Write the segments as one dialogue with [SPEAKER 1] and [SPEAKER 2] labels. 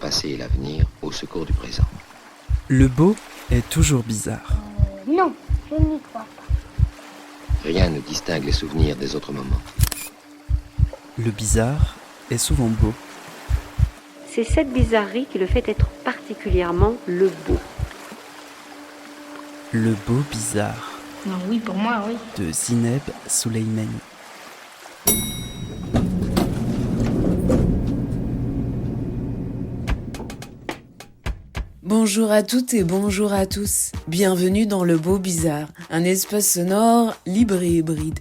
[SPEAKER 1] passé et l'avenir au secours du présent.
[SPEAKER 2] Le beau est toujours bizarre.
[SPEAKER 3] Non, je n'y crois pas.
[SPEAKER 1] Rien ne distingue les souvenirs des autres moments.
[SPEAKER 2] Le bizarre est souvent beau.
[SPEAKER 4] C'est cette bizarrerie qui le fait être particulièrement le beau.
[SPEAKER 2] Le beau bizarre.
[SPEAKER 3] Non, oui, pour moi, oui.
[SPEAKER 2] De Zineb Souleimani.
[SPEAKER 5] Bonjour à toutes et bonjour à tous. Bienvenue dans Le Beau Bizarre, un espace sonore libre et hybride.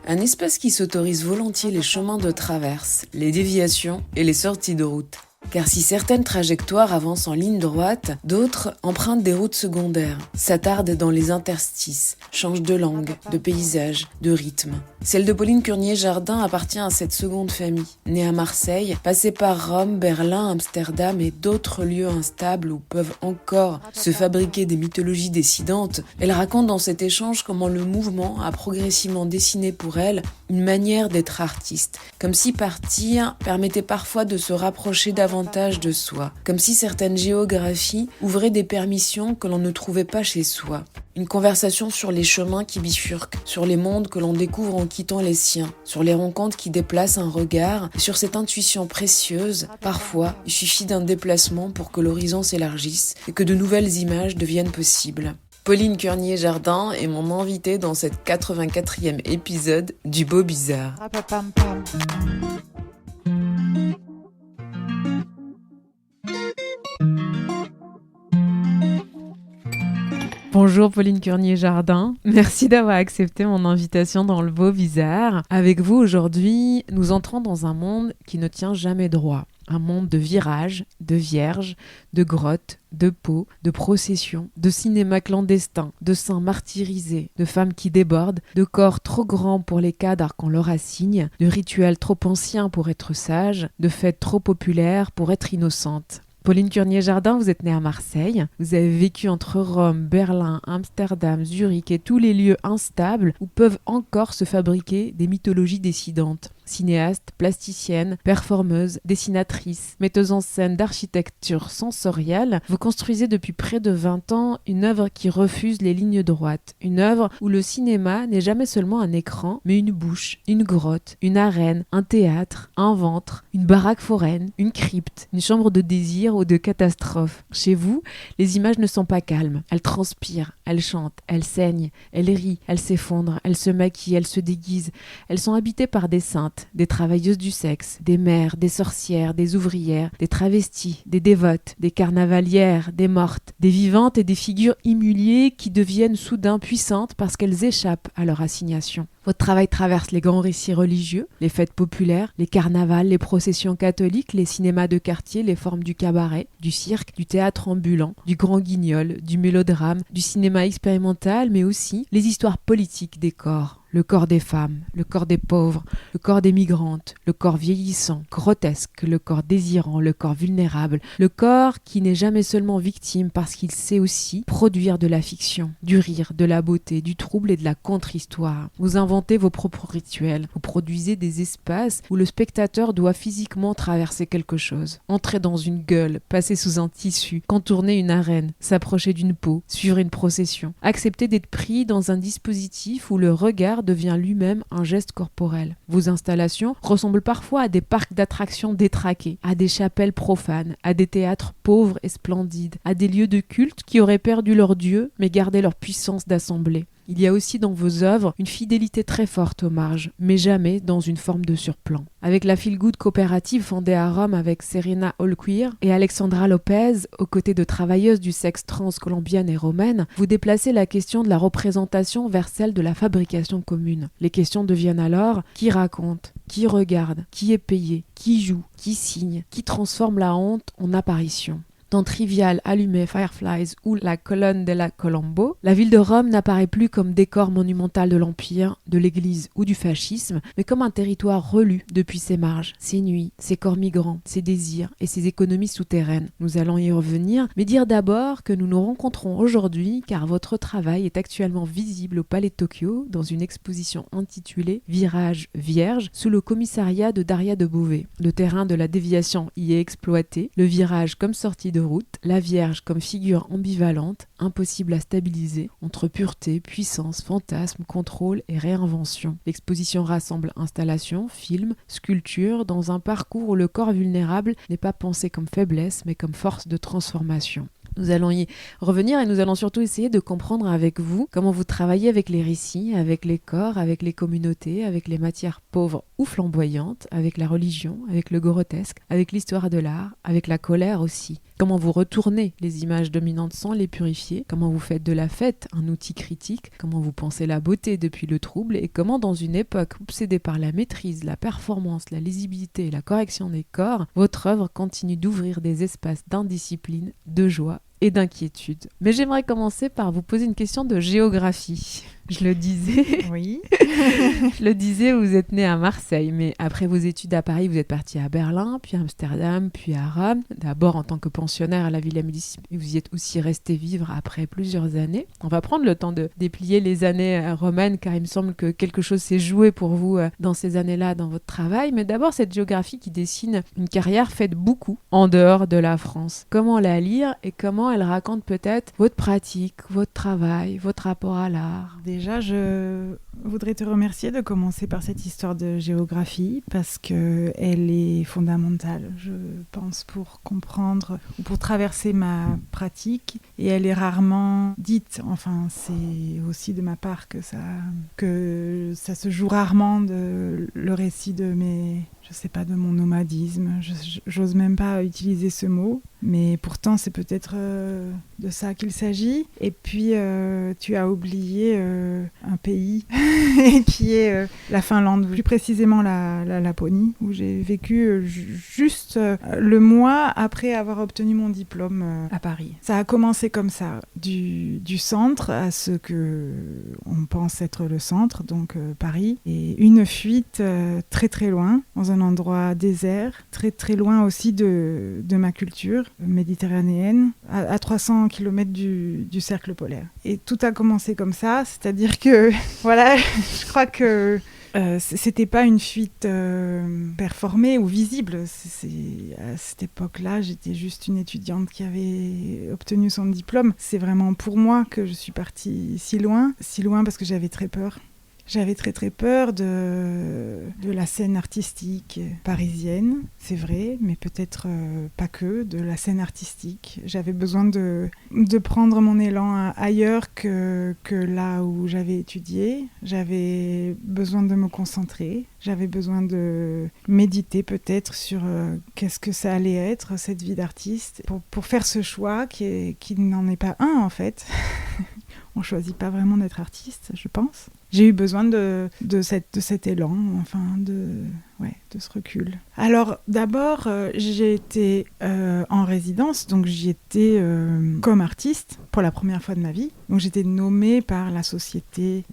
[SPEAKER 5] Un espace qui s'autorise volontiers les chemins de traverse, les déviations et les sorties de route. Car si certaines trajectoires avancent en ligne droite, d'autres empruntent des routes secondaires, s'attardent dans les interstices, changent de langue, de paysage, de rythme. Celle de Pauline Curnier-Jardin appartient à cette seconde famille. Née à Marseille, passée par Rome, Berlin, Amsterdam et d'autres lieux instables où peuvent encore se fabriquer des mythologies décidantes, elle raconte dans cet échange comment le mouvement a progressivement dessiné pour elle une manière d'être artiste. Comme si partir permettait parfois de se rapprocher davantage de soi. Comme si certaines géographies ouvraient des permissions que l'on ne trouvait pas chez soi. Une conversation sur les chemins qui bifurquent, sur les mondes que l'on découvre en quittant les siens, sur les rencontres qui déplacent un regard, et sur cette intuition précieuse. Parfois, il suffit d'un déplacement pour que l'horizon s'élargisse et que de nouvelles images deviennent possibles. Pauline Curnier-Jardin est mon invitée dans cette 84e épisode du Beau Bizarre.
[SPEAKER 6] Bonjour Pauline Curnier-Jardin, merci d'avoir accepté mon invitation dans Le Beau Bizarre. Avec vous aujourd'hui, nous entrons dans un monde qui ne tient jamais droit. Un monde de virages, de vierges, de grottes, de pots, de processions, de cinéma clandestin, de saints martyrisés, de femmes qui débordent, de corps trop grands pour les cadres qu'on leur assigne, de rituels trop anciens pour être sages, de fêtes trop populaires pour être innocentes. Pauline Curnier-Jardin, vous êtes née à Marseille, vous avez vécu entre Rome, Berlin, Amsterdam, Zurich et tous les lieux instables où peuvent encore se fabriquer des mythologies décidantes. Cinéaste, plasticienne, performeuse, dessinatrice, metteuse en scène d'architecture sensorielle, vous construisez depuis près de 20 ans une œuvre qui refuse les lignes droites. Une œuvre où le cinéma n'est jamais seulement un écran, mais une bouche, une grotte, une arène, un théâtre, un ventre, une baraque foraine, une crypte, une chambre de désir ou de catastrophe. Chez vous, les images ne sont pas calmes. Elles transpirent, elles chantent, elles saignent, elles rient, elles s'effondrent, elles se maquillent, elles se déguisent. Elles sont habitées par des saintes, des travailleuses du sexe, des mères, des sorcières, des ouvrières, des travestis, des dévotes, des carnavalières, des mortes, des vivantes et des figures humiliées qui deviennent soudain puissantes parce qu'elles échappent à leur assignation. Votre travail traverse les grands récits religieux, les fêtes populaires, les carnavals, les processions catholiques, les cinémas de quartier, les formes du cabaret, du cirque, du théâtre ambulant, du grand guignol, du mélodrame, du cinéma expérimental, mais aussi les histoires politiques des corps. Le corps des femmes, le corps des pauvres, le corps des migrantes, le corps vieillissant, grotesque, le corps désirant, le corps vulnérable, le corps qui n'est jamais seulement victime parce qu'il sait aussi produire de la fiction, du rire, de la beauté, du trouble et de la contre-histoire. Vous inventez vos propres rituels, vous produisez des espaces où le spectateur doit physiquement traverser quelque chose, entrer dans une gueule, passer sous un tissu, contourner une arène, s'approcher d'une peau, suivre une procession, accepter d'être pris dans un dispositif où le regard devient lui-même un geste corporel. Vos installations ressemblent parfois à des parcs d'attractions détraqués, à des chapelles profanes, à des théâtres pauvres et splendides, à des lieux de culte qui auraient perdu leur dieu mais gardé leur puissance d'assemblée. Il y a aussi dans vos œuvres une fidélité très forte aux marges, mais jamais dans une forme de surplan. Avec la Feel Good coopérative fondée à Rome avec Serena Allqueer et Alexandra Lopez, aux côtés de travailleuses du sexe trans colombiennes et romaines, vous déplacez la question de la représentation vers celle de la fabrication commune. Les questions deviennent alors qui raconte, qui regarde, qui est payé, qui joue, qui signe, qui transforme la honte en apparition. dans Trivial, Allumé, Fireflies ou La colonne della Colombo, la ville de Rome n'apparaît plus comme décor monumental de l'Empire, de l'Église ou du fascisme, mais comme un territoire relu depuis ses marges, ses nuits, ses corps migrants, ses désirs et ses économies souterraines. Nous allons y revenir, mais dire d'abord que nous nous rencontrons aujourd'hui car votre travail est actuellement visible au Palais de Tokyo dans une exposition intitulée Virage Vierge sous le commissariat de Daria de Beauvais. Le terrain de la déviation y est exploité, le virage comme sortie de route, la Vierge comme figure ambivalente, impossible à stabiliser, entre pureté, puissance, fantasme, contrôle et réinvention. L'exposition rassemble installations, films, sculptures dans un parcours où le corps vulnérable n'est pas pensé comme faiblesse mais comme force de transformation. Nous allons y revenir et nous allons surtout essayer de comprendre avec vous comment vous travaillez avec les récits, avec les corps, avec les communautés, avec les matières pauvres ou flamboyantes, avec la religion, avec le grotesque, avec l'histoire de l'art, avec la colère aussi. Comment vous retournez les images dominantes sans les purifier, comment vous faites de la fête un outil critique, comment vous pensez la beauté depuis le trouble et comment dans une époque obsédée par la maîtrise, la performance, la lisibilité et la correction des corps, votre œuvre continue d'ouvrir des espaces d'indiscipline, de joie et d'inquiétude. Mais j'aimerais commencer par vous poser une question de géographie. Je le disais.
[SPEAKER 7] Oui.
[SPEAKER 6] Je le disais, vous êtes né à Marseille, mais après vos études à Paris, vous êtes parti à Berlin, puis à Amsterdam, puis à Rome. D'abord en tant que pensionnaire à la Villa Médicis, vous y êtes aussi resté vivre après plusieurs années. On va prendre le temps de déplier les années romaines, car il me semble que quelque chose s'est joué pour vous dans ces années-là, dans votre travail. Mais d'abord, cette géographie qui dessine une carrière faite beaucoup en dehors de la France. Comment la lire et comment elle raconte peut-être votre pratique, votre travail, votre rapport à l'art?
[SPEAKER 7] Déjà, je voudrais te remercier de commencer par cette histoire de géographie parce qu'elle est fondamentale, je pense, pour comprendre ou pour traverser ma pratique. Et elle est rarement dite. Enfin, c'est aussi de ma part que ça se joue rarement le récit de mes... Je sais pas, de mon nomadisme, j'ose même pas utiliser ce mot, mais pourtant c'est peut-être de ça qu'il s'agit. Et puis tu as oublié un pays qui est la Finlande, plus précisément la Laponie, où j'ai vécu juste le mois après avoir obtenu mon diplôme à Paris. Ça a commencé comme ça, du centre à ce que on pense être le centre, donc Paris, et une fuite très très loin, dans un endroit désert, très très loin aussi de ma culture méditerranéenne, à 300 km du cercle polaire. Et tout a commencé comme ça, c'est-à-dire que, voilà, je crois que c'était pas une fuite performée ou visible. À cette époque-là, j'étais juste une étudiante qui avait obtenu son diplôme. C'est vraiment pour moi que je suis partie si loin parce que j'avais très peur. J'avais très très peur de la scène artistique parisienne, c'est vrai, mais peut-être pas que, de la scène artistique. J'avais besoin de prendre mon élan ailleurs que là où j'avais étudié. J'avais besoin de me concentrer, j'avais besoin de méditer peut-être sur qu'est-ce que ça allait être, cette vie d'artiste, pour faire ce choix qui n'en est pas un en fait. On choisit pas vraiment d'être artiste, je pense. J'ai eu besoin de cet élan, enfin de ce recul. Alors d'abord, j'ai été en résidence, donc j'y étais comme artiste pour la première fois de ma vie. Donc j'étais nommée par la société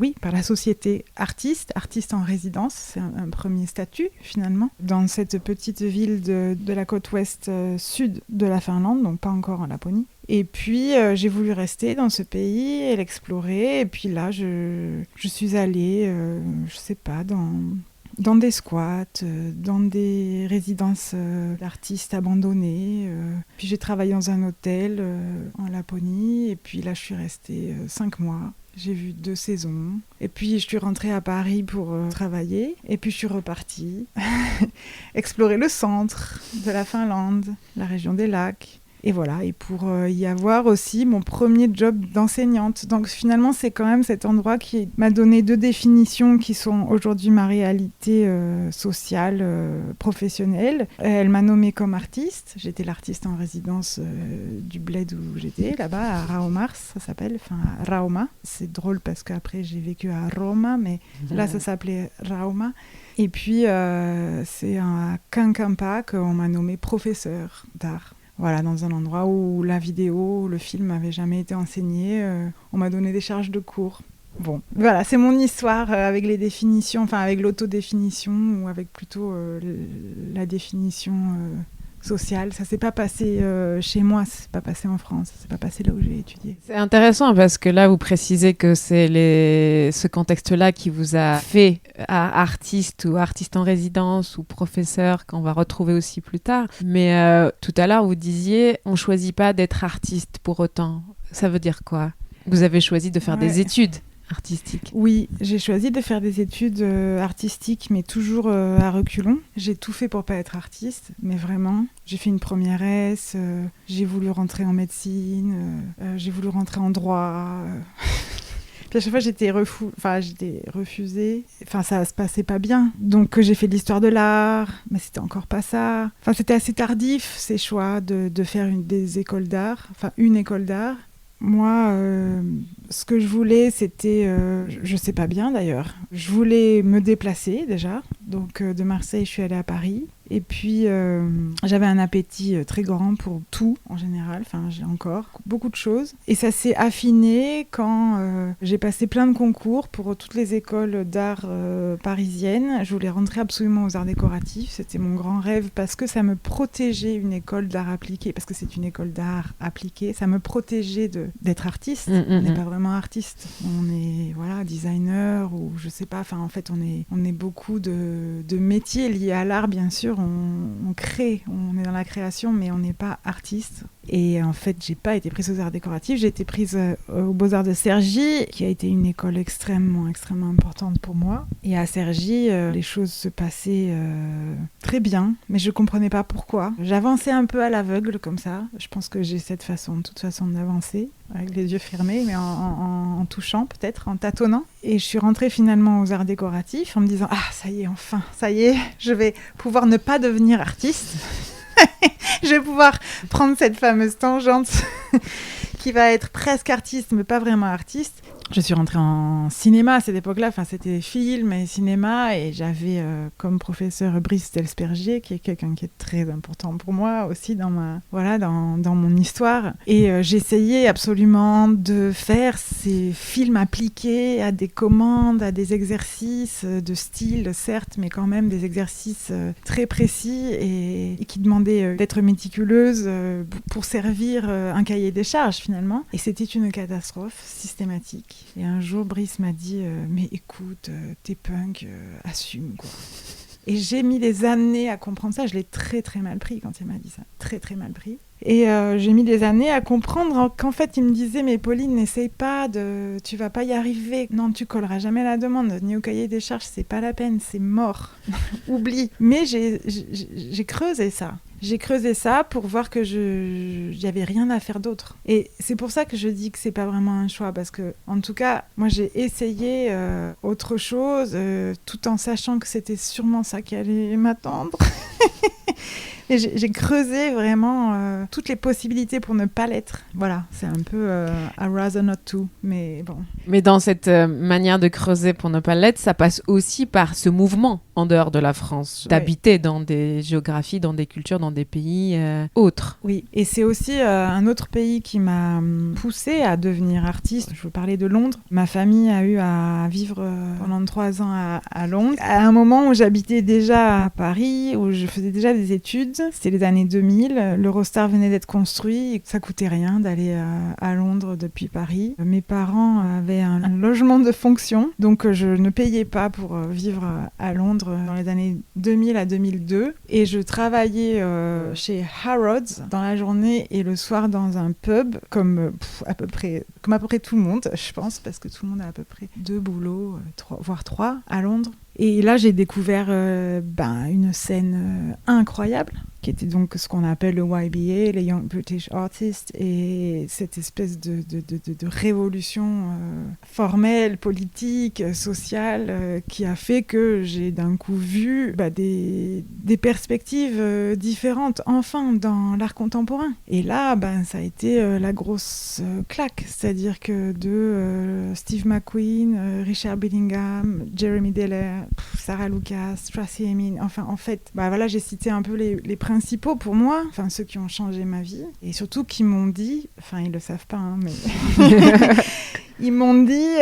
[SPEAKER 7] artiste en résidence. C'est un premier statut finalement. Dans cette petite ville de la côte ouest sud de la Finlande, donc pas encore en Laponie. Et puis j'ai voulu rester dans ce pays et l'explorer. Et puis là, je suis allée, je sais pas, dans des squats, dans des résidences d'artistes abandonnés. Puis j'ai travaillé dans un hôtel en Laponie. Et puis là, je suis restée 5 mois. J'ai vu 2 saisons. Et puis, je suis rentrée à Paris pour travailler. Et puis, je suis repartie explorer le centre de la Finlande, la région des lacs. Et voilà, et pour y avoir aussi mon premier job d'enseignante. Donc finalement, c'est quand même cet endroit qui m'a donné 2 définitions qui sont aujourd'hui ma réalité sociale, professionnelle. Elle m'a nommée comme artiste. J'étais l'artiste en résidence du bled où j'étais, là-bas, à Raumars, ça s'appelle, enfin Rauma. C'est drôle parce qu'après, j'ai vécu à Roma, mais là, ça s'appelait Rauma. Et puis, c'est à Kankampa qu'on m'a nommée professeur d'art. Voilà, dans un endroit où la vidéo, le film n'avait jamais été enseigné. On m'a donné des charges de cours. Bon, voilà, c'est mon histoire avec les définitions, enfin avec l'autodéfinition ou avec plutôt la définition sociale. Ça s'est pas passé chez moi, ça s'est pas passé en France, ça s'est pas passé là où j'ai étudié.
[SPEAKER 6] C'est intéressant parce que là, vous précisez que c'est ce contexte-là qui vous a fait artiste ou artiste en résidence ou professeur qu'on va retrouver aussi plus tard. Mais tout à l'heure, vous disiez, on choisit pas d'être artiste pour autant. Ça veut dire quoi ? Vous avez choisi de faire des études artistiques.
[SPEAKER 7] Oui, j'ai choisi de faire des études artistiques, mais toujours à reculons. J'ai tout fait pour pas être artiste, mais vraiment. J'ai fait une première S, j'ai voulu rentrer en médecine, j'ai voulu rentrer en droit. Puis à chaque fois, j'étais refusée. Enfin, ça se passait pas bien. Donc, j'ai fait de l'histoire de l'art, mais c'était encore pas ça. Enfin, c'était assez tardif, ces choix de faire des écoles d'art, enfin, une école d'art. Moi, ce que je voulais, c'était, je sais pas bien d'ailleurs, je voulais me déplacer déjà. Donc de Marseille, je suis allée à Paris. Et puis, j'avais un appétit très grand pour tout en général. Enfin, j'ai encore beaucoup de choses. Et ça s'est affiné quand j'ai passé plein de concours pour toutes les écoles d'art parisiennes. Je voulais rentrer absolument aux arts décoratifs. C'était mon grand rêve parce que ça me protégeait, une école d'art appliqué, parce que c'est une école d'art appliqué. Ça me protégeait d'être artiste. On n'est pas vraiment artiste. On est designer ou je sais pas. Enfin, en fait, on est beaucoup de métiers liés à l'art, bien sûr. On crée, on est dans la création, mais on n'est pas artiste. Et en fait, j'ai pas été prise aux arts décoratifs, j'ai été prise aux Beaux-Arts de Cergy, qui a été une école extrêmement importante pour moi. Et à Cergy, les choses se passaient très bien, mais je comprenais pas pourquoi. J'avançais un peu à l'aveugle comme ça. Je pense que j'ai cette façon d'avancer, avec les yeux fermés, mais en touchant peut-être, en tâtonnant. Et je suis rentrée finalement aux arts décoratifs en me disant « Ah, ça y est, enfin, ça y est, je vais pouvoir ne pas devenir artiste. Je vais pouvoir prendre cette fameuse tangente qui va être presque artiste, mais pas vraiment artiste. » Je suis rentrée en cinéma à cette époque-là, enfin c'était film et cinéma, et j'avais comme professeur Brice Delspergier, qui est quelqu'un qui est très important pour moi aussi dans mon histoire. Et j'essayais absolument de faire ces films appliqués à des commandes, à des exercices de style, certes, mais quand même des exercices très précis et qui demandaient d'être méticuleuse pour servir un cahier des charges finalement. Et c'était une catastrophe systématique. Et un jour, Brice m'a dit « Mais écoute, t'es punk, assume, quoi. » Et j'ai mis des années à comprendre ça. Je l'ai très, très mal pris quand il m'a dit ça. Très, très mal pris. Et j'ai mis des années à comprendre qu'en fait, il me disait « Mais Pauline, n'essaye pas, tu vas pas y arriver. Non, tu colleras jamais la demande. Ni au cahier des charges, c'est pas la peine, c'est mort. Oublie. » Mais j'ai creusé ça. J'ai creusé ça pour voir que il y avait rien à faire d'autre. Et c'est pour ça que je dis que c'est pas vraiment un choix, parce que, en tout cas, moi j'ai essayé autre chose, tout en sachant que c'était sûrement ça qui allait m'attendre. Et j'ai creusé vraiment toutes les possibilités pour ne pas l'être. Voilà, c'est un peu I rather not to, mais bon.
[SPEAKER 6] Mais dans cette manière de creuser pour ne pas l'être, ça passe aussi par ce mouvement en dehors de la France, d'habiter dans des géographies, dans des cultures, dans des pays autres.
[SPEAKER 7] Oui, et c'est aussi un autre pays qui m'a poussée à devenir artiste. Je veux parler de Londres. Ma famille a eu à vivre pendant 3 ans à Londres. À un moment où j'habitais déjà à Paris, où je faisais déjà des études, c'était les années 2000, l'Eurostar venait d'être construit, et ça coûtait rien d'aller à Londres depuis Paris. Mes parents avaient un logement de fonction, donc je ne payais pas pour vivre à Londres dans les années 2000 à 2002, et je travaillais chez Harrods dans la journée et le soir dans un pub, comme à peu près tout le monde, je pense, parce que tout le monde a à peu près 2 boulots, 3, voire 3 à Londres. Et là, j'ai découvert une scène incroyable, qui était donc ce qu'on appelle le YBA, les Young British Artists, et cette espèce de révolution formelle, politique, sociale, qui a fait que j'ai d'un coup vu des perspectives différentes, enfin, dans l'art contemporain. Et là, ça a été la grosse claque, c'est-à-dire que de Steve McQueen, Richard Billingham, Jeremy Deller, Sarah Lucas, Tracy Emin. Enfin, en fait, voilà, j'ai cité un peu les principaux pour moi, enfin ceux qui ont changé ma vie et surtout qui m'ont dit, enfin ils le savent pas, hein, mais ils m'ont dit,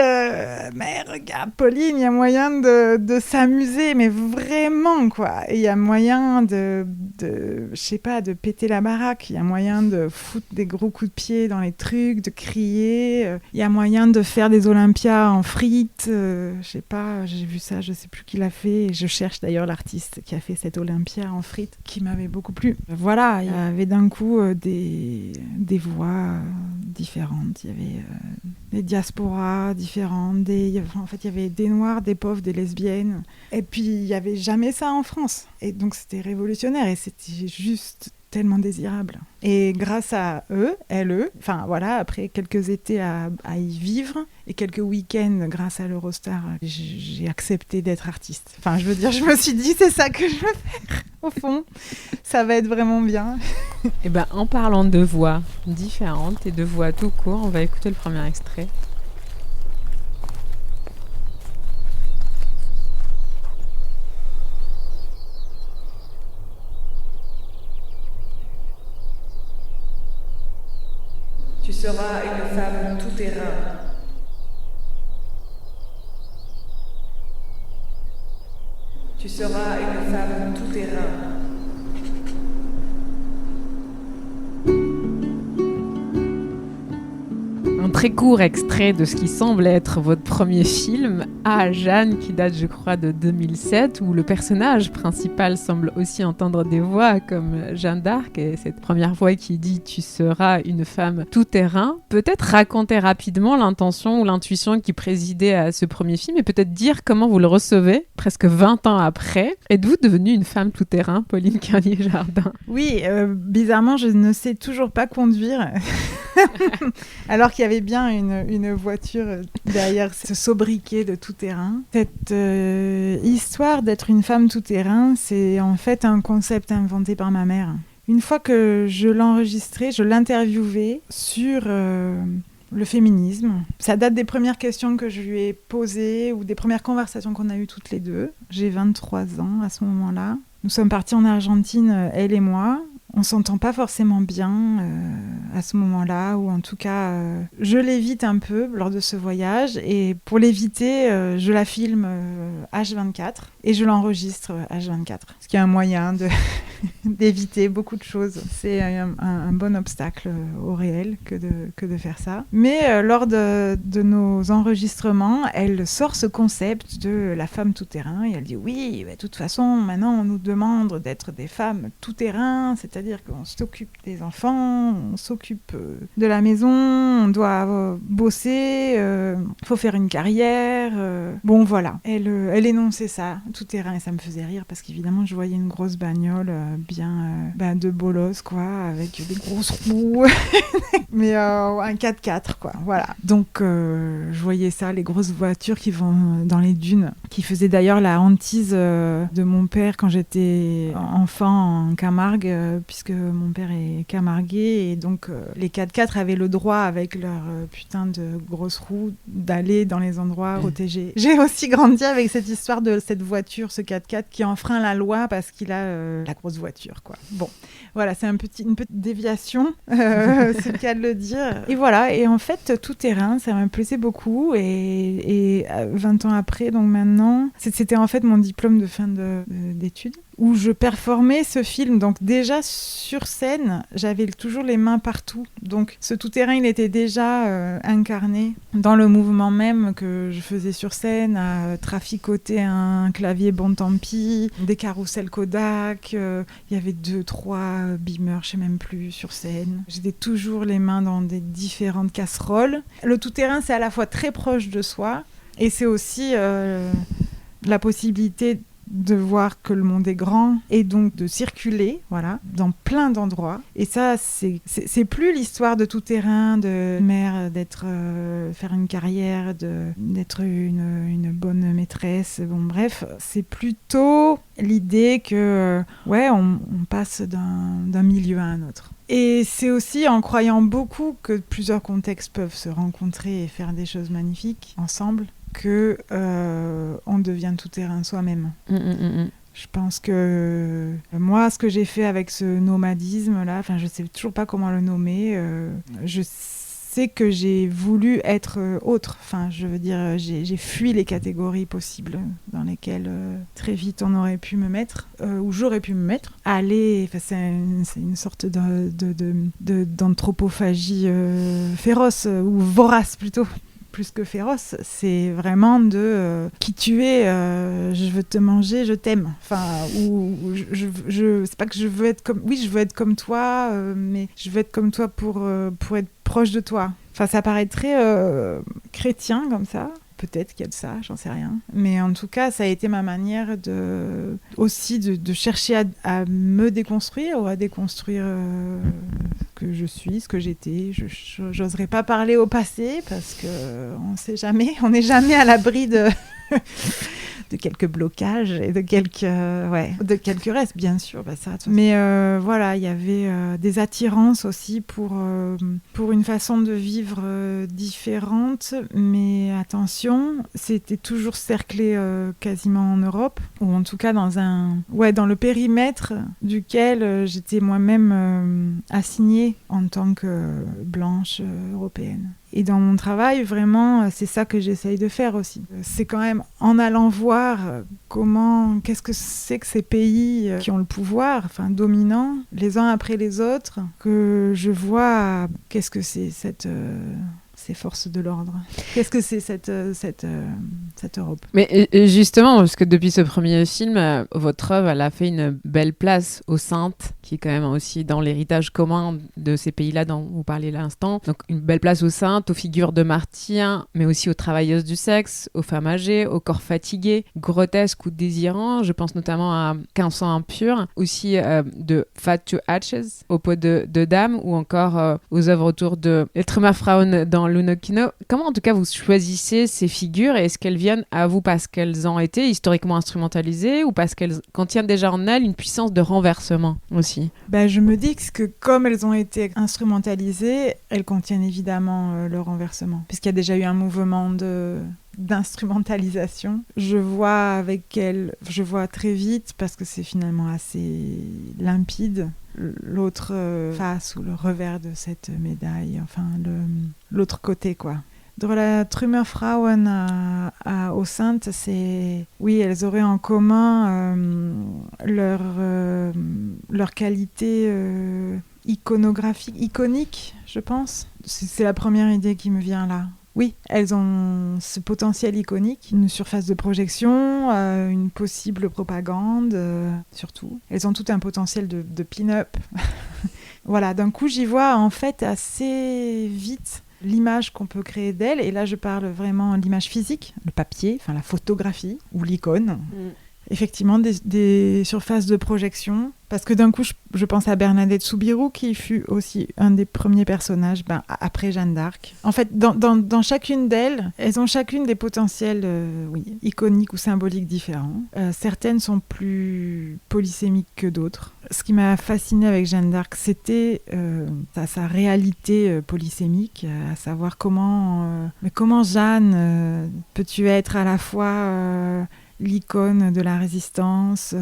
[SPEAKER 7] mais regarde Pauline, il y a moyen de s'amuser, mais vraiment quoi. Et il y a moyen de je sais pas, de péter la baraque. Il y a moyen de foutre des gros coups de pied dans les trucs, de crier. Il y a moyen de faire des Olympias en frites. Je sais pas, j'ai vu ça, je sais plus qui l'a fait. Et je cherche d'ailleurs l'artiste qui a fait cette Olympia en frites, qui m'avait beaucoup plu. Voilà, il y avait d'un coup des voix différentes. Il y avait des diasporas différentes. En fait, il y avait des noirs, des pauvres, des lesbiennes. Et puis, il n'y avait jamais ça en France. Et donc, c'était révolutionnaire et c'était juste tellement désirable. Et grâce à eux, enfin voilà, après quelques étés à y vivre et quelques week-ends grâce à l'Eurostar, j'ai accepté d'être artiste. Enfin, je veux dire, je me suis dit, c'est ça que je veux faire. Au fond, ça va être vraiment bien.
[SPEAKER 6] Et ben, en parlant de voix différentes et de voix tout court, on va écouter le premier extrait.
[SPEAKER 5] Tu seras une femme tout-terrain. Tu seras une femme tout-terrain.
[SPEAKER 6] Un très court extrait de ce qui semble être votre premier film, à Jeanne, qui date, je crois, de 2007, où le personnage principal semble aussi entendre des voix comme Jeanne d'Arc, et cette première voix qui dit « Tu seras une femme tout-terrain ». Peut-être raconter rapidement l'intention ou l'intuition qui présidait à ce premier film, et peut-être dire comment vous le recevez, presque 20 ans après. Êtes-vous devenue une femme tout-terrain, Pauline Curnier-Jardin ?
[SPEAKER 7] Oui, bizarrement, je ne sais toujours pas conduire. Alors qu'il y avait bien une voiture derrière ce sobriquet de tout-terrain. Cette histoire d'être une femme tout-terrain, c'est en fait un concept inventé par ma mère. Une fois que je l'enregistrais, je l'interviewais sur le féminisme. Ça date des premières questions que je lui ai posées ou des premières conversations qu'on a eues toutes les deux. J'ai 23 ans à ce moment-là. Nous sommes partis en Argentine, elle et moi. On s'entend pas forcément bien à ce moment-là, ou en tout cas, je l'évite un peu lors de ce voyage. Et pour l'éviter, je la filme H24 et je l'enregistre H24. Ce qui est un moyen d'éviter beaucoup de choses. C'est un bon obstacle au réel que de faire ça. Mais lors de nos enregistrements, elle sort ce concept de la femme tout-terrain et elle dit oui, de toute façon, maintenant on nous demande d'être des femmes tout-terrain, c'est-à-dire qu'on s'occupe des enfants, on s'occupe de la maison, on doit bosser, faut faire une carrière. Bon voilà, elle énonçait ça, tout-terrain, et ça me faisait rire parce qu'évidemment je voyais une grosse bagnole bien de bolos quoi, avec des grosses roues, mais un 4x4 quoi, voilà. Donc je voyais ça, les grosses voitures qui vont dans les dunes, qui faisaient d'ailleurs la hantise de mon père quand j'étais enfant en Camargue, puisque mon père est camarguais, et donc les 4x4 avaient le droit, avec leur putain de grosses roues, d'aller dans les endroits protégés. J'ai aussi grandi avec cette histoire de cette voiture, ce 4x4, qui enfreint la loi parce qu'il a la grosse voiture, quoi. Bon, voilà, c'est une petite déviation, c'est le cas de le dire. Et voilà, et en fait, tout terrain, ça me plaisait beaucoup, et 20 ans après, donc maintenant, c'était en fait mon diplôme de fin d'études, où je performais ce film. Donc déjà sur scène, j'avais toujours les mains partout. Donc ce tout-terrain, il était déjà incarné dans le mouvement même que je faisais sur scène, à traficoter un clavier bon tant pis, des carrousels Kodak, il y avait 2-3 beamers, je sais même plus, sur scène. J'étais toujours les mains dans des différentes casseroles. Le tout-terrain, c'est à la fois très proche de soi, et c'est aussi la possibilité de voir que le monde est grand et donc de circuler, voilà, dans plein d'endroits. Et ça, c'est plus l'histoire de tout terrain, de mère, faire une carrière, d'être une bonne maîtresse. Bon, bref, c'est plutôt l'idée que, on passe d'un milieu à un autre. Et c'est aussi en croyant beaucoup que plusieurs contextes peuvent se rencontrer et faire des choses magnifiques ensemble, que on devient tout terrain soi-même. Je pense que moi, ce que j'ai fait avec ce nomadisme-là, enfin, je sais toujours pas comment le nommer. Je sais que j'ai voulu être autre. Enfin, je veux dire, j'ai fui les catégories possibles dans lesquelles très vite on aurait pu me mettre, ou j'aurais pu me mettre. Aller, enfin, c'est une sorte d'anthropophagie féroce, ou vorace plutôt. Plus que féroce, c'est vraiment de qui tu es, je veux te manger, je t'aime. Enfin, ou c'est pas que je veux être comme, oui, je veux être comme toi, mais je veux être comme toi pour être proche de toi. Enfin, ça paraît très chrétien comme ça. Peut-être qu'il y a de ça, j'en sais rien. Mais en tout cas, ça a été ma manière aussi de chercher à me déconstruire ou à déconstruire ce que je suis, ce que j'étais. J'oserais pas parler au passé parce qu'on sait jamais, on n'est jamais à l'abri de quelques blocages et de quelques restes, bien sûr. Mais voilà, il y avait des attirances aussi pour une façon de vivre différente. Mais attention, c'était toujours cerclé quasiment en Europe, ou en tout cas dans le périmètre duquel j'étais moi-même assignée en tant que blanche européenne. Et dans mon travail, vraiment, c'est ça que j'essaye de faire aussi. C'est quand même en allant voir qu'est-ce que c'est que ces pays qui ont le pouvoir, enfin dominants, les uns après les autres, que je vois qu'est-ce que c'est ces forces de l'ordre. Qu'est-ce que c'est cette Europe ?
[SPEAKER 6] Mais justement, parce que depuis ce premier film, votre œuvre, elle a fait une belle place aux saintes, qui est quand même aussi dans l'héritage commun de ces pays-là dont vous parlez à l'instant. Donc une belle place aux saintes, aux figures de martyrs, mais aussi aux travailleuses du sexe, aux femmes âgées, aux corps fatigués, grotesques ou désirants. Je pense notamment à Qu'un sang impur, aussi de Fat to Ashes, aux peaux de dames, ou encore aux œuvres autour de Les Trümmerfrauen dans l'Unokino. Comment en tout cas vous choisissez ces figures, et est-ce qu'elles viennent à vous parce qu'elles ont été historiquement instrumentalisées ou parce qu'elles contiennent déjà en elles une puissance de renversement aussi ?
[SPEAKER 7] Je me dis que comme elles ont été instrumentalisées, elles contiennent évidemment le renversement, puisqu'il y a déjà eu un mouvement d'instrumentalisation. Je vois très vite, parce que c'est finalement assez limpide, l'autre face ou le revers de cette médaille, enfin l'autre côté, quoi. De la Trümmerfrauen aux saintes, oui, elles auraient en commun leur qualité iconographique, iconique, je pense. C'est la première idée qui me vient là. Oui, elles ont ce potentiel iconique, une surface de projection, une possible propagande, surtout. Elles ont tout un potentiel de pin-up. Voilà, d'un coup, j'y vois en fait assez vite l'image qu'on peut créer d'elles. Et là, je parle vraiment de l'image physique, le papier, enfin la photographie ou l'icône. Effectivement, des surfaces de projection. Parce que d'un coup, je pense à Bernadette Soubirous, qui fut aussi un des premiers personnages après Jeanne d'Arc. En fait, dans chacune d'elles, elles ont chacune des potentiels iconiques ou symboliques différents. Certaines sont plus polysémiques que d'autres. Ce qui m'a fascinée avec Jeanne d'Arc, c'était sa réalité polysémique, à savoir comment Jeanne peux-tu être à la fois l'icône de la résistance,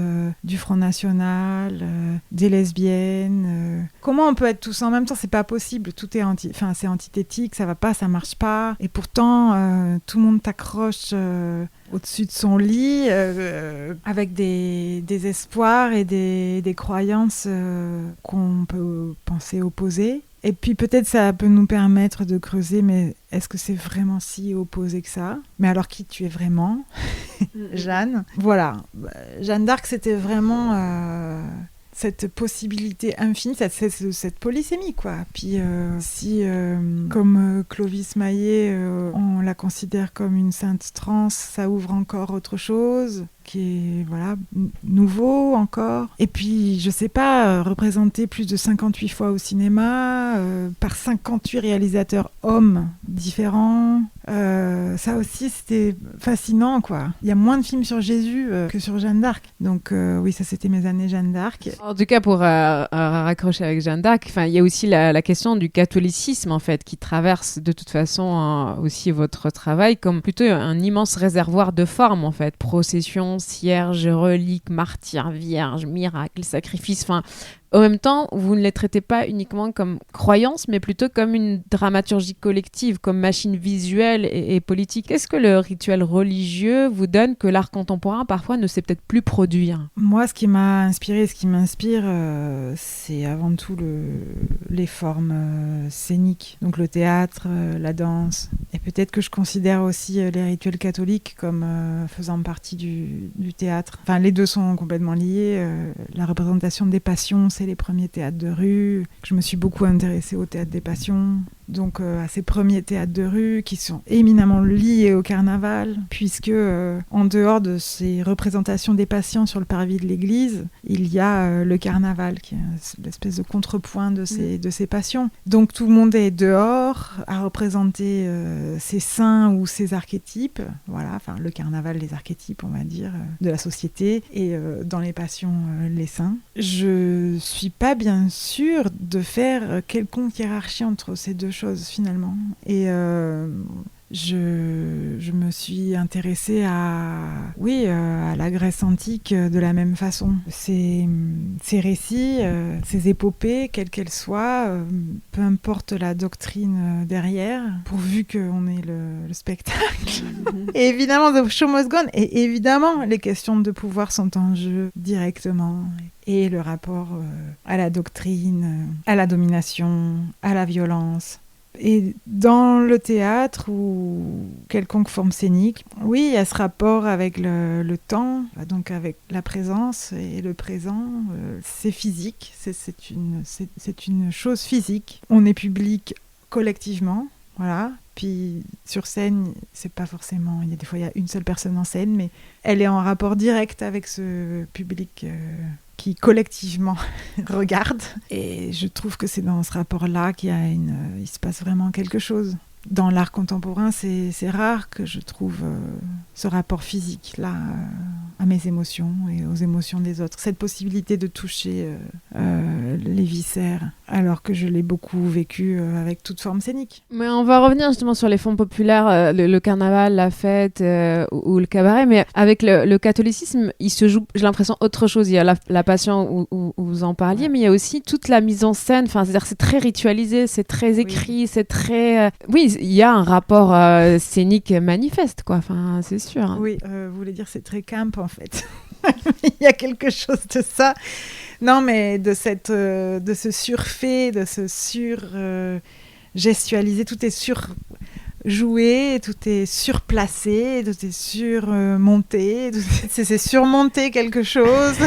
[SPEAKER 7] du Front National, des lesbiennes. Comment on peut être tous en même temps ? C'est pas possible. Tout est c'est antithétique, ça va pas, ça marche pas. Et pourtant, tout le monde t'accroche au-dessus de son lit avec des espoirs et des croyances qu'on peut penser opposées. Et puis peut-être ça peut nous permettre de creuser, mais est-ce que c'est vraiment si opposé que ça ? Mais alors qui tu es vraiment, Jeanne ? Voilà, Jeanne d'Arc, c'était vraiment cette possibilité infinie, cette polysémie, quoi. Puis si, comme Clovis Maillet, on la considère comme une sainte trans, ça ouvre encore autre chose. qui est nouveau encore. Et puis, je sais pas, représenté plus de 58 fois au cinéma, par 58 réalisateurs hommes différents. Ça aussi, c'était fascinant, quoi. Il y a moins de films sur Jésus que sur Jeanne d'Arc. Donc, oui, ça, c'était mes années Jeanne d'Arc.
[SPEAKER 6] En tout cas, pour raccrocher avec Jeanne d'Arc, il y a aussi la question du catholicisme, en fait, qui traverse de toute façon aussi votre travail comme plutôt un immense réservoir de formes, en fait. Procession, cierge, reliques, martyrs, vierges, miracles, sacrifices, en même temps, vous ne les traitez pas uniquement comme croyances, mais plutôt comme une dramaturgie collective, comme machine visuelle et politique. Qu'est-ce que le rituel religieux vous donne que l'art contemporain, parfois, ne sait peut-être plus produire ?
[SPEAKER 7] Moi, ce qui m'a inspiré, ce qui m'inspire, c'est avant tout les formes scéniques. Donc le théâtre, la danse. Et peut-être que je considère aussi les rituels catholiques comme faisant partie du théâtre. Enfin, les deux sont complètement liés. La représentation des passions, c'est les premiers théâtres de rue. Je me suis beaucoup intéressée au théâtre des passions, donc à ces premiers théâtres de rue qui sont éminemment liés au carnaval, puisque en dehors de ces représentations des patients sur le parvis de l'église, il y a le carnaval qui est l'espèce de contrepoint de ces passions. Donc tout le monde est dehors à représenter ces saints ou ces archétypes, le carnaval, les archétypes, on va dire, de la société, et dans les passions, les saints. Je suis pas bien sûre de faire quelconque hiérarchie entre ces deux choses finalement, et je me suis intéressée à la Grèce antique de la même façon. Ces récits, ces épopées, quelles qu'elles soient, peu importe la doctrine derrière, pourvu qu'on ait le spectacle. Et évidemment, The Show Must Go On, et évidemment, les questions de pouvoir sont en jeu directement. Et le rapport à la doctrine, à la domination, à la violence. Et dans le théâtre ou quelconque forme scénique, oui, il y a ce rapport avec le temps, donc avec la présence et le présent. C'est physique, c'est une chose physique. On est public collectivement, voilà. Puis sur scène, c'est pas forcément... Des fois, il y a une seule personne en scène, mais elle est en rapport direct avec ce public qui collectivement regarde. Et je trouve que c'est dans ce rapport-là qu'il se passe vraiment quelque chose. Dans l'art contemporain, c'est rare que je trouve ce rapport physique-là à mes émotions et aux émotions des autres. Cette possibilité de toucher les viscères, alors que je l'ai beaucoup vécu avec toute forme scénique.
[SPEAKER 6] Mais on va revenir justement sur les formes populaires, le carnaval, la fête ou le cabaret, mais avec le catholicisme, il se joue, j'ai l'impression, autre chose. Il y a la passion où vous en parliez, mais il y a aussi toute la mise en scène, c'est-à-dire c'est très ritualisé, c'est très écrit, c'est très... il y a un rapport scénique manifeste, quoi. C'est sûr. Hein.
[SPEAKER 7] Oui, vous voulez dire c'est très camp, en fait. Il y a quelque chose de ça. Non, mais de ce surfait, de ce gestualisé, tout est surjoué, tout est surplacé, tout est surmonté, c'est surmonter quelque chose.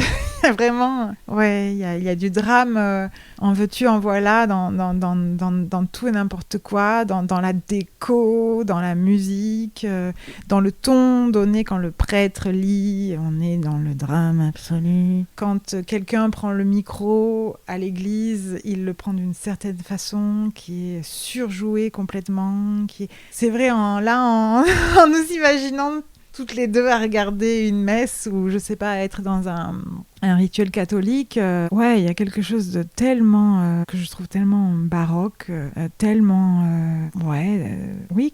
[SPEAKER 7] Vraiment, ouais, il y a du drame, en veux-tu, en voilà, dans tout et n'importe quoi, dans la déco, dans la musique, dans le ton donné quand le prêtre lit, on est dans le drame absolu. Quand quelqu'un prend le micro à l'église, il le prend d'une certaine façon qui est surjouée complètement, c'est vrai, en nous imaginant toutes les deux à regarder une messe ou, je sais pas, être dans un rituel catholique, il y a quelque chose de tellement que je trouve tellement baroque, tellement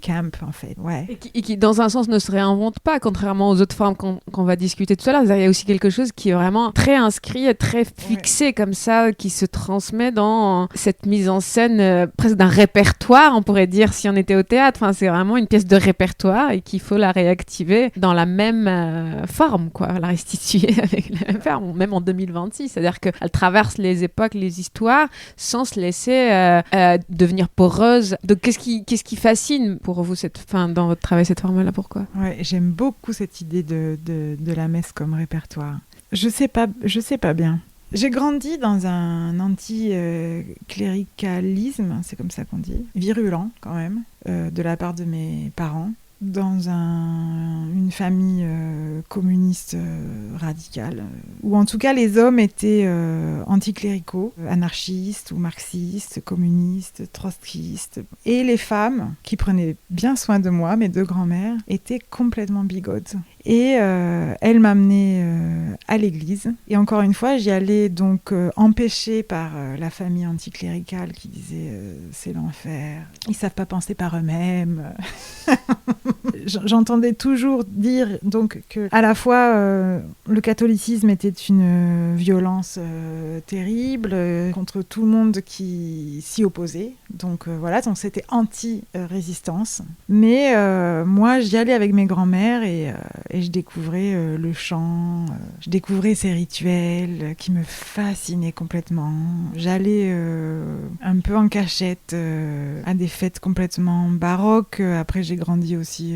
[SPEAKER 7] camp en fait, ouais.
[SPEAKER 6] Et qui dans un sens ne se réinvente pas, contrairement aux autres formes qu'on va discuter tout à l'heure. Il y a aussi quelque chose qui est vraiment très inscrit, très fixé comme ça, qui se transmet dans cette mise en scène presque d'un répertoire, on pourrait dire, si on était au théâtre. C'est vraiment une pièce de répertoire et qu'il faut la réactiver dans la même forme, quoi, la restituer avec la même forme. Même en 2026, c'est-à-dire qu'elle traverse les époques, les histoires, sans se laisser devenir poreuse. Donc, qu'est-ce qui fascine pour vous dans votre travail, cette forme-là? Pourquoi?
[SPEAKER 7] Ouais, j'aime beaucoup cette idée de la messe comme répertoire. Je sais pas bien. J'ai grandi dans un anti-cléricalisme, c'est comme ça qu'on dit, virulent quand même, de la part de mes parents. dans une famille communiste radicale, où en tout cas les hommes étaient anticléricaux, anarchistes ou marxistes, communistes, trotskistes. Et les femmes, qui prenaient bien soin de moi, mes 2 grand-mères, étaient complètement bigotes. Et elle m'amenait à l'église. Et encore une fois, j'y allais donc empêchée par la famille anticléricale qui disait c'est l'enfer, ils savent pas penser par eux-mêmes. J'entendais toujours dire donc que à la fois le catholicisme était une violence terrible contre tout le monde qui s'y opposait. Donc voilà, donc c'était anti-résistance. Mais moi, j'y allais avec mes grands-mères et je découvrais le chant, je découvrais ces rituels qui me fascinaient complètement. J'allais un peu en cachette à des fêtes complètement baroques. Après, j'ai grandi aussi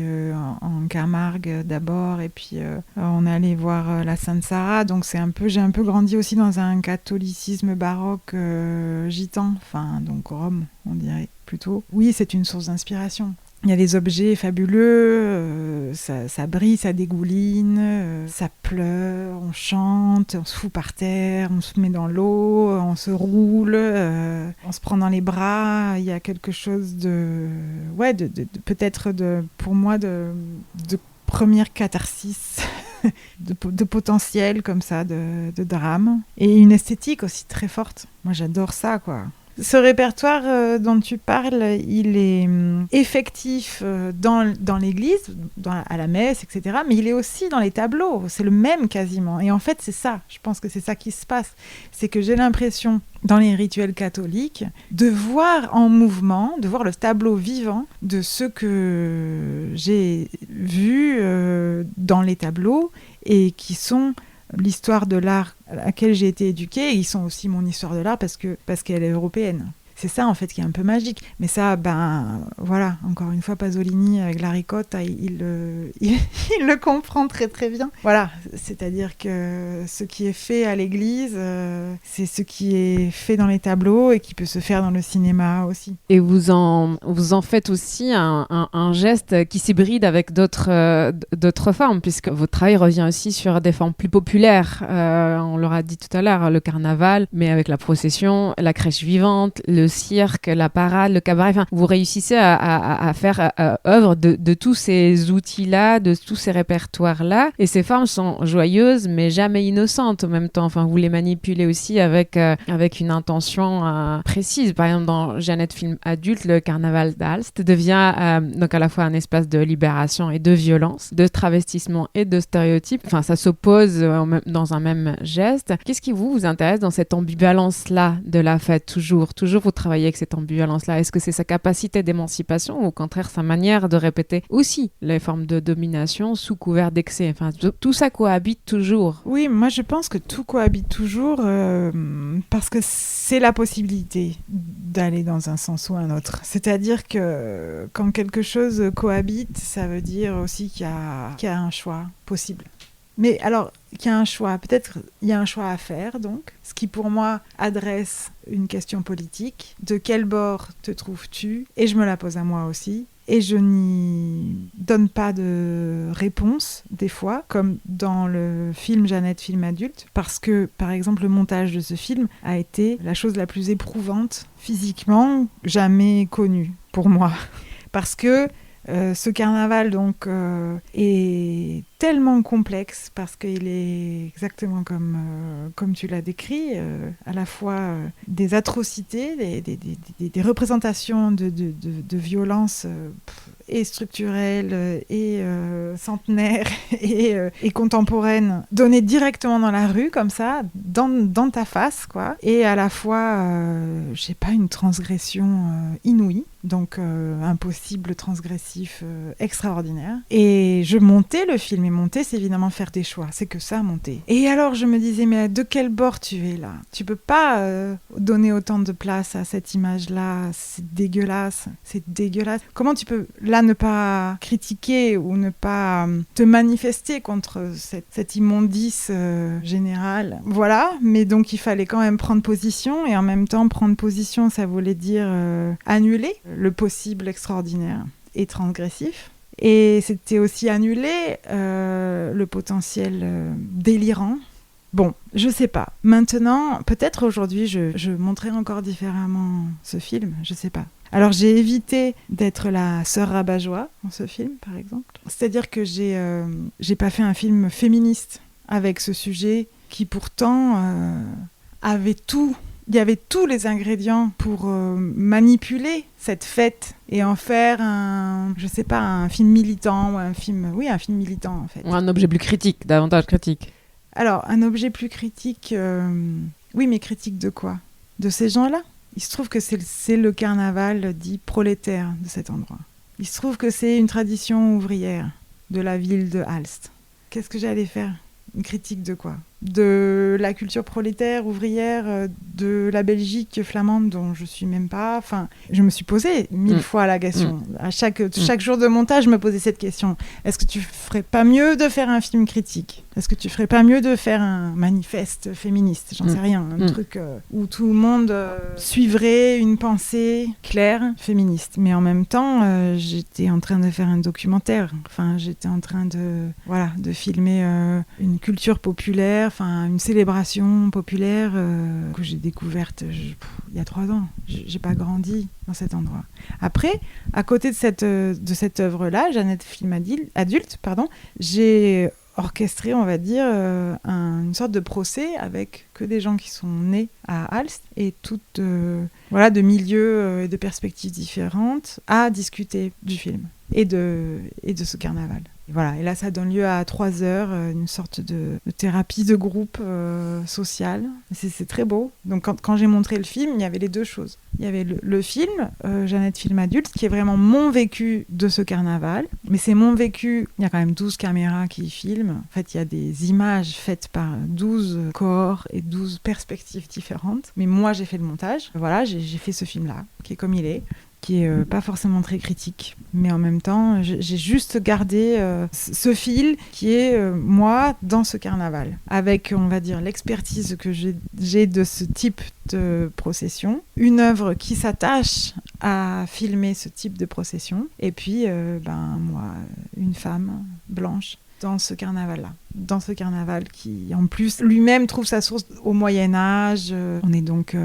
[SPEAKER 7] en Camargue d'abord, et puis on allait voir la Sainte Sarah. Donc j'ai un peu grandi aussi dans un catholicisme baroque gitan, enfin donc Rome, on dirait plutôt. Oui, c'est une source d'inspiration. Il y a des objets fabuleux, ça brille, ça dégouline, ça pleure, on chante, on se fout par terre, on se met dans l'eau, on se roule, on se prend dans les bras. Il y a quelque chose de peut-être pour moi de première catharsis, de potentiel comme ça, de drame. Et une esthétique aussi très forte. Moi j'adore ça, quoi. Ce répertoire dont tu parles, il est effectif dans l'église, à la messe, etc. Mais il est aussi dans les tableaux. C'est le même quasiment. Et en fait, c'est ça. Je pense que c'est ça qui se passe. C'est que j'ai l'impression, dans les rituels catholiques, de voir en mouvement, de voir le tableau vivant de ce que j'ai vu dans les tableaux et qui sont l'histoire de l'art à laquelle j'ai été éduquée, et ils sont aussi mon histoire de l'art parce qu'elle est européenne. C'est ça en fait qui est un peu magique. Mais ça, voilà, encore une fois, Pasolini avec la ricotta, il le comprend très très bien. Voilà, c'est-à-dire que ce qui est fait à l'église, c'est ce qui est fait dans les tableaux et qui peut se faire dans le cinéma aussi.
[SPEAKER 6] Et vous en faites aussi un geste qui s'hybride avec d'autres formes, puisque votre travail revient aussi sur des formes plus populaires. On l'aura dit tout à l'heure, le carnaval, mais avec la procession, la crèche vivante, le cirque, la parade, le cabaret. Enfin, vous réussissez à faire œuvre de tous ces outils-là, de tous ces répertoires-là. Et ces formes sont joyeuses, mais jamais innocentes en même temps. Enfin, vous les manipulez aussi avec une intention précise. Par exemple, dans Jeannette Film Adulte, le carnaval d'Aalst devient donc à la fois un espace de libération et de violence, de travestissement et de stéréotypes. Enfin, ça s'oppose dans un même geste. Qu'est-ce qui vous intéresse dans cette ambivalence-là de la fête? Toujours vous travaillez avec cette ambivalence-là. Est-ce que c'est sa capacité d'émancipation ou au contraire sa manière de répéter aussi les formes de domination sous couvert d'excès? Enfin, tout ça cohabite toujours.
[SPEAKER 7] Oui, moi je pense que tout cohabite toujours parce que c'est la possibilité d'aller dans un sens ou un autre. C'est-à-dire que quand quelque chose cohabite, ça veut dire aussi qu'il y a un choix possible. Mais alors, qu'il y a un choix, peut-être il y a un choix à faire, donc, ce qui pour moi adresse une question politique. De quel bord te trouves-tu? Et je me la pose à moi aussi. Et je n'y donne pas de réponse, des fois, comme dans le film Jeannette Film Adulte, parce que, par exemple, le montage de ce film a été la chose la plus éprouvante, physiquement, jamais connue pour moi. Parce que ce carnaval donc est tellement complexe parce qu'il est exactement comme tu l'as décrit, à la fois des atrocités, des représentations de violence et structurelle et centenaire et contemporaine, données directement dans la rue comme ça, dans ta face quoi, et à la fois je sais pas, une transgression inouïe, donc un possible transgressif extraordinaire. Et je montais le film, et monter c'est évidemment faire des choix, c'est que ça, monter. Et alors je me disais, mais de quel bord tu es là? Tu peux pas donner autant de place à cette image là, c'est dégueulasse. Comment tu peux là ne pas critiquer ou ne pas te manifester contre cette immondice générale? Voilà, mais donc il fallait quand même prendre position, et en même temps prendre position ça voulait dire annuler le possible extraordinaire et transgressif. Et c'était aussi annulé le potentiel délirant. Bon, je sais pas. Maintenant, peut-être aujourd'hui, je montrerai encore différemment ce film, je sais pas. Alors j'ai évité d'être la sœur rabat-joie dans ce film, par exemple. C'est-à-dire que j'ai pas fait un film féministe avec ce sujet qui pourtant avait tout. Il y avait tous les ingrédients pour manipuler cette fête et en faire un film militant ou un film militant en fait.
[SPEAKER 6] Ou un objet plus critique, davantage critique.
[SPEAKER 7] Alors, un objet plus critique, oui, mais critique de quoi ? De ces gens-là ? Il se trouve que c'est le carnaval dit prolétaire de cet endroit. Il se trouve que c'est une tradition ouvrière de la ville de Aalst. Qu'est-ce que j'allais faire ? Une critique de quoi ? De la culture prolétaire, ouvrière, de la Belgique flamande dont je suis même pas... Enfin, je me suis posé 1000 fois la question. À chaque jour de montage, je me posais cette question. Est-ce que tu ferais pas mieux de faire un film critique ? Est-ce que tu ferais pas mieux de faire un manifeste féministe ? J'en sais rien. Un truc où tout le monde suivrait une pensée claire, féministe. Mais en même temps, j'étais en train de faire un documentaire. Enfin, j'étais en train de filmer une culture populaire, enfin une célébration populaire que j'ai découverte il y a 3 ans. J'ai pas grandi dans cet endroit. Après, à côté de cette œuvre-là, Jeannette Film Adulte, j'ai orchestré, on va dire, une sorte de procès avec que des gens qui sont nés à Aalst et toutes de milieux et de perspectives différentes à discuter du film et de ce carnaval. Et voilà, et là ça donne lieu à 3 heures, une sorte de thérapie de groupe sociale. C'est très beau. Donc quand j'ai montré le film, il y avait les deux choses. Il y avait le film, Jeannette Film Adulte, qui est vraiment mon vécu de ce carnaval. Mais c'est mon vécu, il y a quand même 12 caméras qui filment. En fait, il y a des images faites par 12 corps et 12 perspectives différentes. Mais moi, j'ai fait le montage. Voilà, j'ai fait ce film-là, qui est comme il est, qui est pas forcément très critique, mais en même temps, j'ai juste gardé ce fil qui est moi dans ce carnaval, avec, on va dire, l'expertise que j'ai de ce type de procession, une œuvre qui s'attache à filmer ce type de procession, et puis, moi, une femme blanche dans ce carnaval-là. Dans ce carnaval qui, en plus, lui-même trouve sa source au Moyen-Âge. On est donc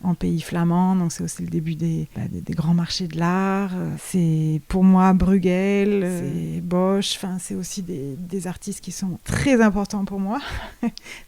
[SPEAKER 7] en pays flamand, donc c'est aussi le début des grands marchés de l'art. C'est, pour moi, Bruegel, c'est Bosch. Enfin, c'est aussi des artistes qui sont très importants pour moi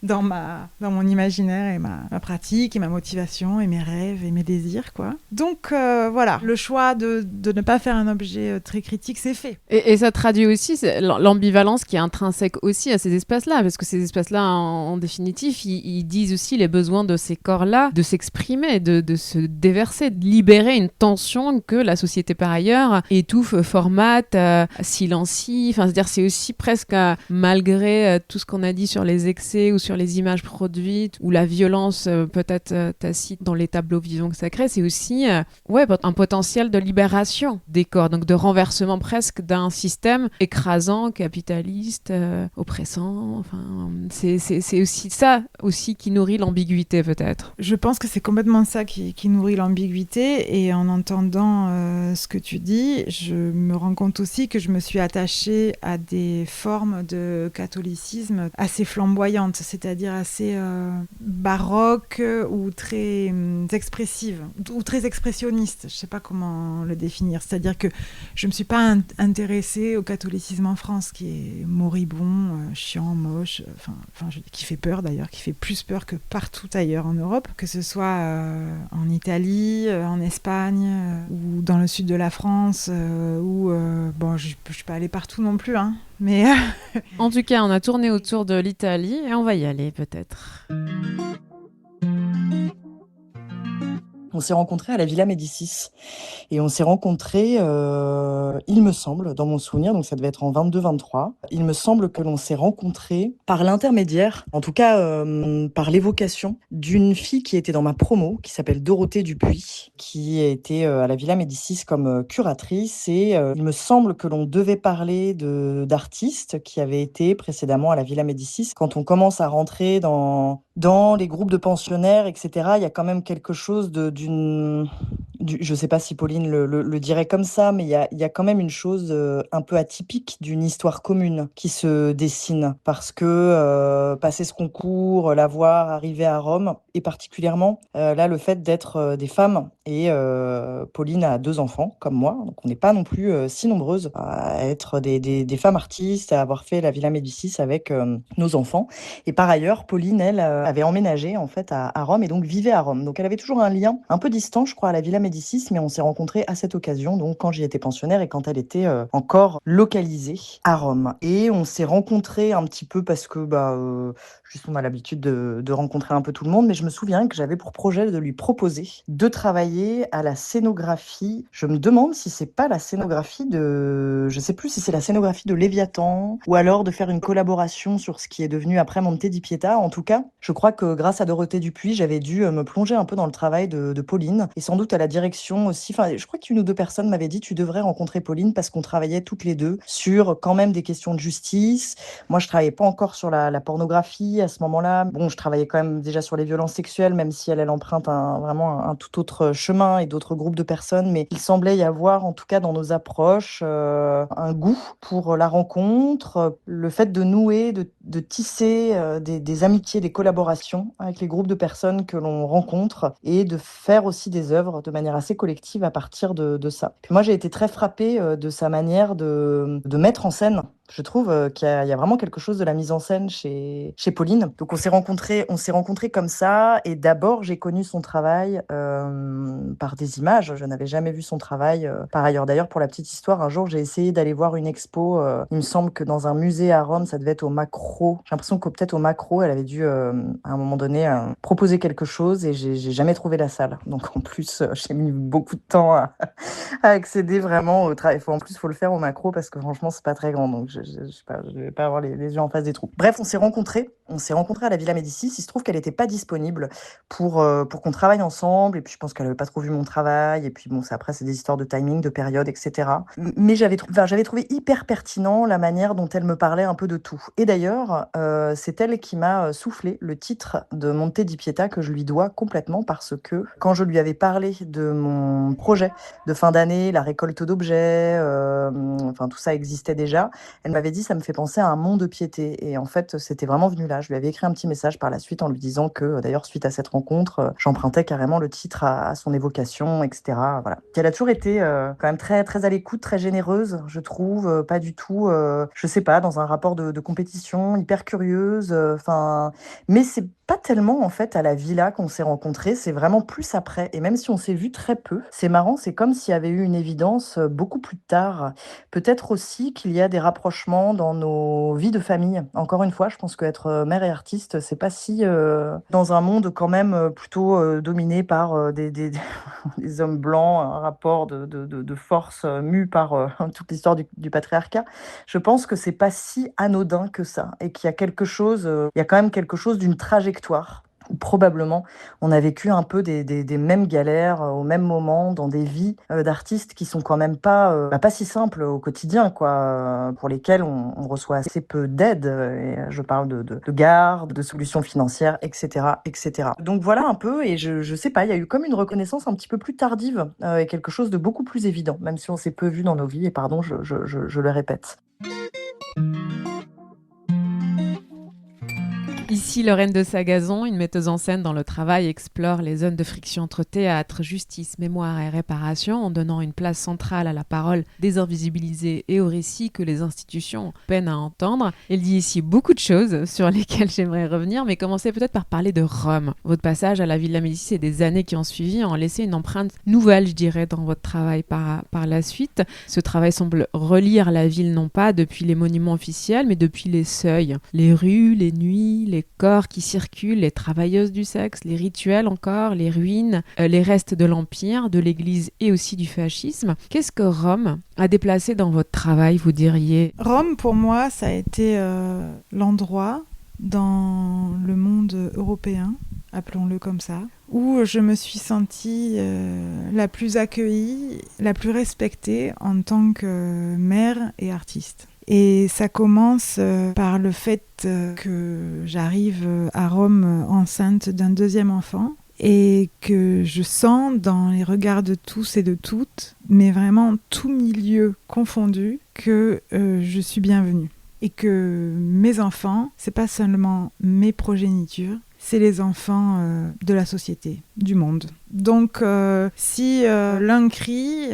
[SPEAKER 7] dans mon imaginaire et ma pratique et ma motivation et mes rêves et mes désirs, quoi. Donc, voilà, le choix de ne pas faire un objet très critique, c'est fait.
[SPEAKER 6] Et ça traduit aussi l'ambivalence qui est intrinsèque aussi à ces espaces-là, parce que ces espaces-là, en définitive, ils disent aussi les besoins de ces corps-là, de s'exprimer, de se déverser, de libérer une tension que la société par ailleurs étouffe, formate, silencie. Enfin, c'est-à-dire, c'est aussi presque, malgré tout ce qu'on a dit sur les excès ou sur les images produites, ou la violence peut-être tacite dans les tableaux vivants que ça crée, c'est aussi un potentiel de libération des corps, donc de renversement presque d'un système écrasant, capitaliste, oppressant. Enfin, c'est aussi ça aussi qui nourrit l'ambiguïté peut-être.
[SPEAKER 7] Je pense que c'est complètement ça qui nourrit l'ambiguïté, et en entendant ce que tu dis, je me rends compte aussi que je me suis attachée à des formes de catholicisme assez flamboyantes, c'est-à-dire assez baroques ou très expressives ou très expressionnistes. Je ne sais pas comment le définir. C'est-à-dire que je ne me suis pas intéressée au catholicisme en France, qui est moribond, chiant, moche, qui fait peur d'ailleurs, qui fait plus peur que partout ailleurs en Europe, que ce soit en Italie, en Espagne ou dans le sud de la France, je suis pas allée partout non plus, hein, mais...
[SPEAKER 6] En tout cas, on a tourné autour de l'Italie et on va y aller peut-être.
[SPEAKER 8] On s'est rencontrés à la Villa Médicis et on s'est rencontrés, il me semble, dans mon souvenir, donc ça devait être en 22-23, il me semble que l'on s'est rencontrés par l'intermédiaire, en tout cas par l'évocation d'une fille qui était dans ma promo, qui s'appelle Dorothée Dupuis, qui était à la Villa Médicis comme curatrice, et il me semble que l'on devait parler d'artistes qui avaient été précédemment à la Villa Médicis. Quand on commence à rentrer dans les groupes de pensionnaires, etc., il y a quand même quelque chose d'une je sais pas si Pauline le dirait comme ça, mais il y a quand même une chose un peu atypique d'une histoire commune qui se dessine. Parce que passer ce concours, la voir arriver à Rome, et particulièrement là, le fait d'être des femmes. Et Pauline a 2 enfants, comme moi, donc on n'est pas non plus si nombreuses à être des femmes artistes, à avoir fait la Villa Médicis avec nos enfants. Et par ailleurs, Pauline, elle, avait emménagé en fait à Rome et donc vivait à Rome. Donc elle avait toujours un lien un peu distant, je crois, à la Villa Médicis, mais on s'est rencontrés à cette occasion, donc quand j'y étais pensionnaire et quand elle était encore localisée à Rome. Et on s'est rencontrés un petit peu parce que juste on a l'habitude de rencontrer un peu tout le monde, mais je me souviens que j'avais pour projet de lui proposer de travailler à la scénographie. Je me demande si c'est pas la scénographie je sais plus si c'est la scénographie de Léviathan, ou alors de faire une collaboration sur ce qui est devenu après Monte di Pietà. En tout cas, je crois que grâce à Dorothée Dupuis, j'avais dû me plonger un peu dans le travail de Pauline, et sans doute à la direction aussi. Enfin, je crois qu'une ou deux personnes m'avaient dit tu devrais rencontrer Pauline parce qu'on travaillait toutes les deux sur quand même des questions de justice. Moi, je travaillais pas encore sur la pornographie à ce moment-là. Bon, je travaillais quand même déjà sur les violences sexuelles, même si elle emprunte vraiment un tout autre chemin et d'autres groupes de personnes. Mais il semblait y avoir, en tout cas dans nos approches, un goût pour la rencontre, le fait de nouer, de tisser des amitiés, des collaborations avec les groupes de personnes que l'on rencontre, et de faire aussi des œuvres de manière assez collective à partir de ça. Puis moi, j'ai été très frappée de sa manière de mettre en scène. Je trouve qu'il y a vraiment quelque chose de la mise en scène chez Pauline. Donc on s'est rencontrés comme ça, et d'abord j'ai connu son travail par des images. Je n'avais jamais vu son travail par ailleurs. D'ailleurs, pour la petite histoire, un jour j'ai essayé d'aller voir une expo. Il me semble que dans un musée à Rome, ça devait être au Macro. J'ai l'impression que peut-être au Macro, elle avait dû à un moment donné proposer quelque chose, et j'ai jamais trouvé la salle. Donc en plus, j'ai mis beaucoup de temps à accéder vraiment au travail. En plus, faut le faire au Macro parce que franchement, c'est pas très grand. Donc je sais pas, je vais pas avoir les yeux en face des trous. Bref, on s'est rencontrés à la Villa Médicis. Il se trouve qu'elle était pas disponible pour qu'on travaille ensemble, et puis je pense qu'elle avait pas trop vu mon travail, et puis bon, c'est des histoires de timing, de période, etc. Mais j'avais trouvé hyper pertinent la manière dont elle me parlait un peu de tout. Et d'ailleurs, c'est elle qui m'a soufflé le titre de Monte di Pietà, que je lui dois complètement, parce que quand je lui avais parlé de mon projet de fin d'année, la récolte d'objets, enfin tout ça existait déjà, elle m'avait dit ça me fait penser à un mont de piété. Et en fait, c'était vraiment venu là. Je lui avais écrit un petit message par la suite en lui disant que d'ailleurs, suite à cette rencontre, j'empruntais carrément le titre à son évocation, etc. Voilà. Elle a toujours été quand même très, très à l'écoute, très généreuse, je trouve, pas du tout, je sais pas, dans un rapport de compétition, hyper curieuse. Mais c'est pas tellement en fait à la villa qu'on s'est rencontrés, c'est vraiment plus après. Et même si on s'est vu très peu, c'est marrant, c'est comme s'il y avait eu une évidence beaucoup plus tard. Peut-être aussi qu'il y a des rapprochements dans nos vies de famille. Encore une fois, je pense qu'être mère et artiste, c'est pas si dans un monde quand même plutôt dominé par des hommes blancs, un rapport de force mu par toute l'histoire du patriarcat. Je pense que c'est pas si anodin que ça, et qu'il y a il y a quand même quelque chose d'une trajectoire où probablement on a vécu un peu des mêmes galères au même moment dans des vies d'artistes qui sont quand même pas si simples au quotidien, quoi, pour lesquelles on reçoit assez peu d'aide. Et je parle de garde, de solutions financières, etc., etc. Donc voilà un peu, et je sais pas, il y a eu comme une reconnaissance un petit peu plus tardive et quelque chose de beaucoup plus évident, même si on s'est peu vu dans nos vies, et pardon, je le répète.
[SPEAKER 6] Ici, Lorraine de Sagazon, une metteuse en scène dans le travail, explore les zones de friction entre théâtre, justice, mémoire et réparation en donnant une place centrale à la parole désinvisibilisée et au récit que les institutions peinent à entendre. Elle dit ici beaucoup de choses sur lesquelles j'aimerais revenir, mais commencer peut-être par parler de Rome. Votre passage à la Villa Médicis et des années qui ont suivi ont laissé une empreinte nouvelle, je dirais, dans votre travail par la suite. Ce travail semble relire la ville non pas depuis les monuments officiels, mais depuis les seuils, les rues, les nuits, les corps qui circulent, les travailleuses du sexe, les rituels encore, les ruines, les restes de l'Empire, de l'Église et aussi du fascisme. Qu'est-ce que Rome a déplacé dans votre travail, vous diriez ?
[SPEAKER 7] Rome, pour moi, ça a été l'endroit dans le monde européen, appelons-le comme ça, où je me suis sentie la plus accueillie, la plus respectée en tant que mère et artiste. Et ça commence par le fait que j'arrive à Rome enceinte d'un deuxième enfant et que je sens dans les regards de tous et de toutes, mais vraiment tout milieu confondu, que je suis bienvenue. Et que mes enfants, c'est pas seulement mes progénitures, c'est les enfants de la société, du monde. Donc si l'un crie,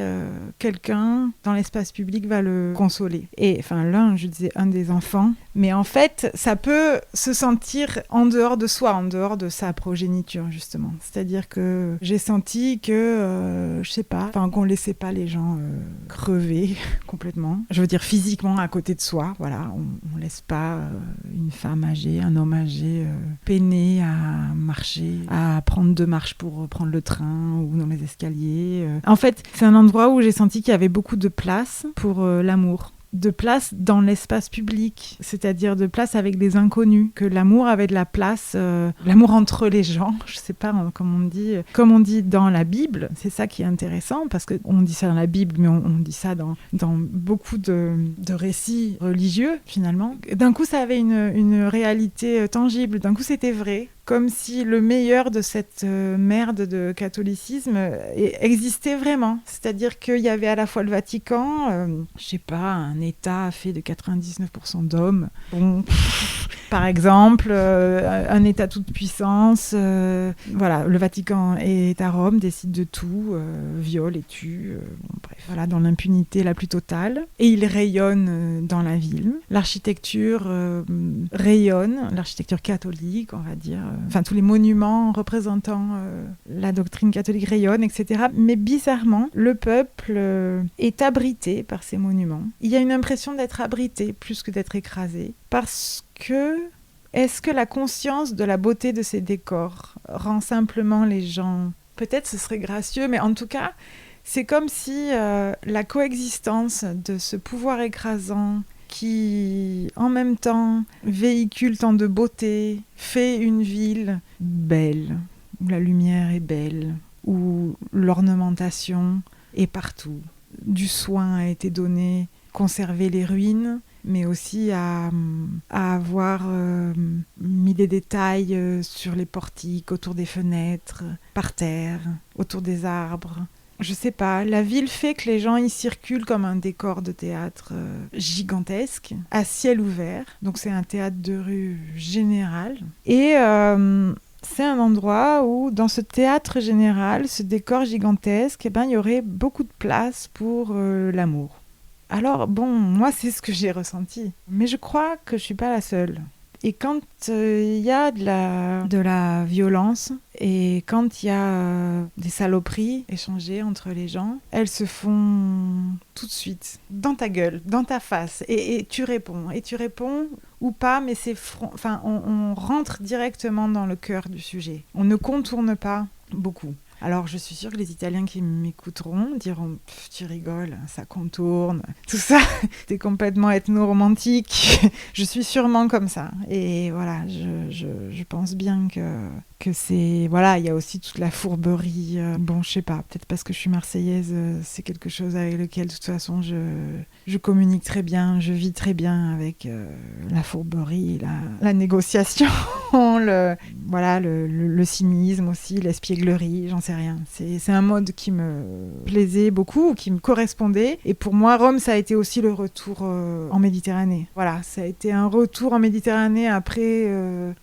[SPEAKER 7] quelqu'un dans l'espace public va le consoler. Et enfin l'un, je disais un des enfants, mais en fait ça peut se sentir en dehors de soi, en dehors de sa progéniture justement. C'est-à-dire que j'ai senti que, je sais pas, qu'on laissait pas les gens crever complètement. Je veux dire physiquement à côté de soi, voilà, on laisse pas une femme âgée, un homme âgé peiner à marcher, à prendre 2 marches pour prendre le train ou dans les escaliers. En fait, c'est un endroit où j'ai senti qu'il y avait beaucoup de place pour l'amour. De place dans l'espace public, c'est-à-dire de place avec des inconnus, que l'amour avait de la place, l'amour entre les gens, je sais pas comme on dit dans la Bible, c'est ça qui est intéressant, parce qu'on dit ça dans la Bible, mais on dit ça dans beaucoup de récits religieux, finalement. D'un coup, ça avait une réalité tangible, d'un coup, c'était vrai. Comme si le meilleur de cette merde de catholicisme existait vraiment. C'est-à-dire qu'il y avait à la fois le Vatican, je sais pas, un État fait de 99% d'hommes, bon, par exemple, un État toute puissance, voilà, le Vatican est à Rome, décide de tout, viole et tue, bon, bref, voilà, dans l'impunité la plus totale. Et il rayonne dans la ville. L'architecture rayonne, l'architecture catholique, on va dire. Enfin, tous les monuments représentant la doctrine catholique rayonnent, etc. Mais bizarrement, le peuple est abrité par ces monuments. Il y a une impression d'être abrité plus que d'être écrasé. Parce que, est-ce que la conscience de la beauté de ces décors rend simplement les gens... Peut-être ce serait gracieux, mais en tout cas, c'est comme si la coexistence de ce pouvoir écrasant qui, en même temps, véhicule tant de beauté, fait une ville belle, où la lumière est belle, où l'ornementation est partout. Du soin a été donné, conserver les ruines, mais aussi à avoir mis des détails sur les portiques, autour des fenêtres, par terre, autour des arbres. Je sais pas, la ville fait que les gens y circulent comme un décor de théâtre gigantesque, à ciel ouvert. Donc c'est un théâtre de rue général. Et c'est un endroit où, dans ce théâtre général, ce décor gigantesque, il y aurait beaucoup de place pour l'amour. Alors bon, moi c'est ce que j'ai ressenti. Mais je crois que je suis pas la seule. Et quand il y a de la violence et quand il y a des saloperies échangées entre les gens, elles se font tout de suite, dans ta gueule, dans ta face. Et tu réponds. Et tu réponds ou pas, mais on rentre directement dans le cœur du sujet. On ne contourne pas beaucoup. Alors, je suis sûre que les Italiens qui m'écouteront diront « Tu rigoles, ça contourne, tout ça, t'es complètement ethno-romantique. » Je suis sûrement comme ça. Et voilà, je pense bien que c'est... Voilà, il y a aussi toute la fourberie. Bon, je sais pas, peut-être parce que je suis marseillaise, c'est quelque chose avec lequel, de toute façon, je communique très bien, je vis très bien avec la fourberie, la négociation, le cynisme aussi, l'espièglerie, j'en sais rien. C'est un mode qui me plaisait beaucoup, qui me correspondait. Et pour moi, Rome, ça a été aussi le retour en Méditerranée. Voilà, ça a été un retour en Méditerranée après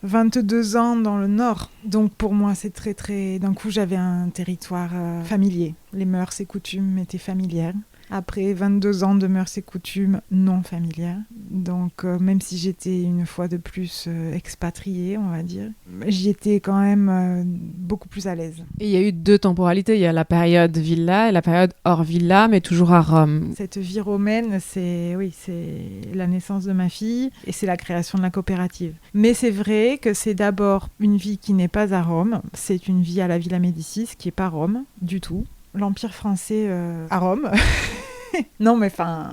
[SPEAKER 7] 22 ans dans le Nord. Donc pour moi, c'est très, très... D'un coup, j'avais un territoire familier. Les mœurs et coutumes étaient familières. Après 22 ans de mœurs et coutumes non familières. Donc même si j'étais une fois de plus expatriée, on va dire, j'y étais quand même beaucoup plus à l'aise.
[SPEAKER 6] Et il y a eu 2 temporalités. Il y a la période villa et la période hors villa, mais toujours à Rome.
[SPEAKER 7] Cette vie romaine, c'est la naissance de ma fille et c'est la création de la coopérative. Mais c'est vrai que c'est d'abord une vie qui n'est pas à Rome. C'est une vie à la Villa Médicis qui n'est pas Rome du tout. L'Empire français à Rome. Non, mais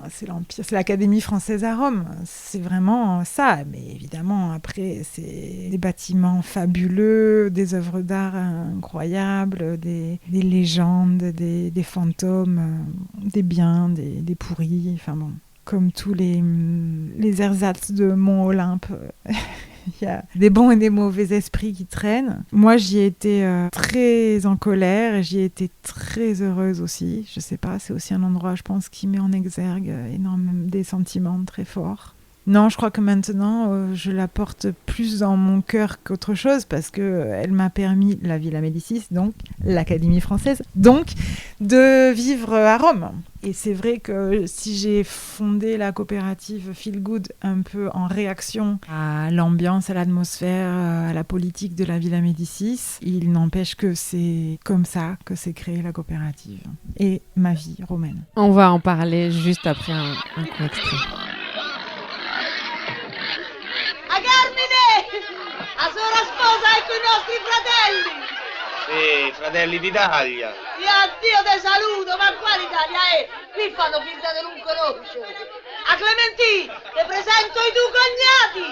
[SPEAKER 7] c'est l'Empire, c'est l'Académie française à Rome. C'est vraiment ça. Mais évidemment, après, c'est des bâtiments fabuleux, des œuvres d'art incroyables, des légendes, des fantômes, des biens, des pourris. Enfin bon, comme tous les ersatz de Mont Olympe. Il y a des bons et des mauvais esprits qui traînent. Moi, j'y ai été très en colère et j'y ai été très heureuse aussi. Je sais pas, c'est aussi un endroit, je pense, qui met en exergue énormément des sentiments très forts. Non, je crois que maintenant, je la porte plus dans mon cœur qu'autre chose parce qu'elle m'a permis, la Villa Médicis, donc l'Académie française, donc de vivre à Rome. Et c'est vrai que si j'ai fondé la coopérative Feel Good un peu en réaction à l'ambiance, à l'atmosphère, à la politique de la Villa Médicis, il n'empêche que c'est comme ça que s'est créée la coopérative et ma vie romaine.
[SPEAKER 6] On va en parler juste après un court extrait.
[SPEAKER 9] A Carmine! La sua sposa è con i nostri fratelli!
[SPEAKER 10] Sì, fratelli d'Italia!
[SPEAKER 9] Dio te saluto, ma quale Italia è? Qui fanno finta di non conoscere! A Clementì, te presento i tuoi cognati!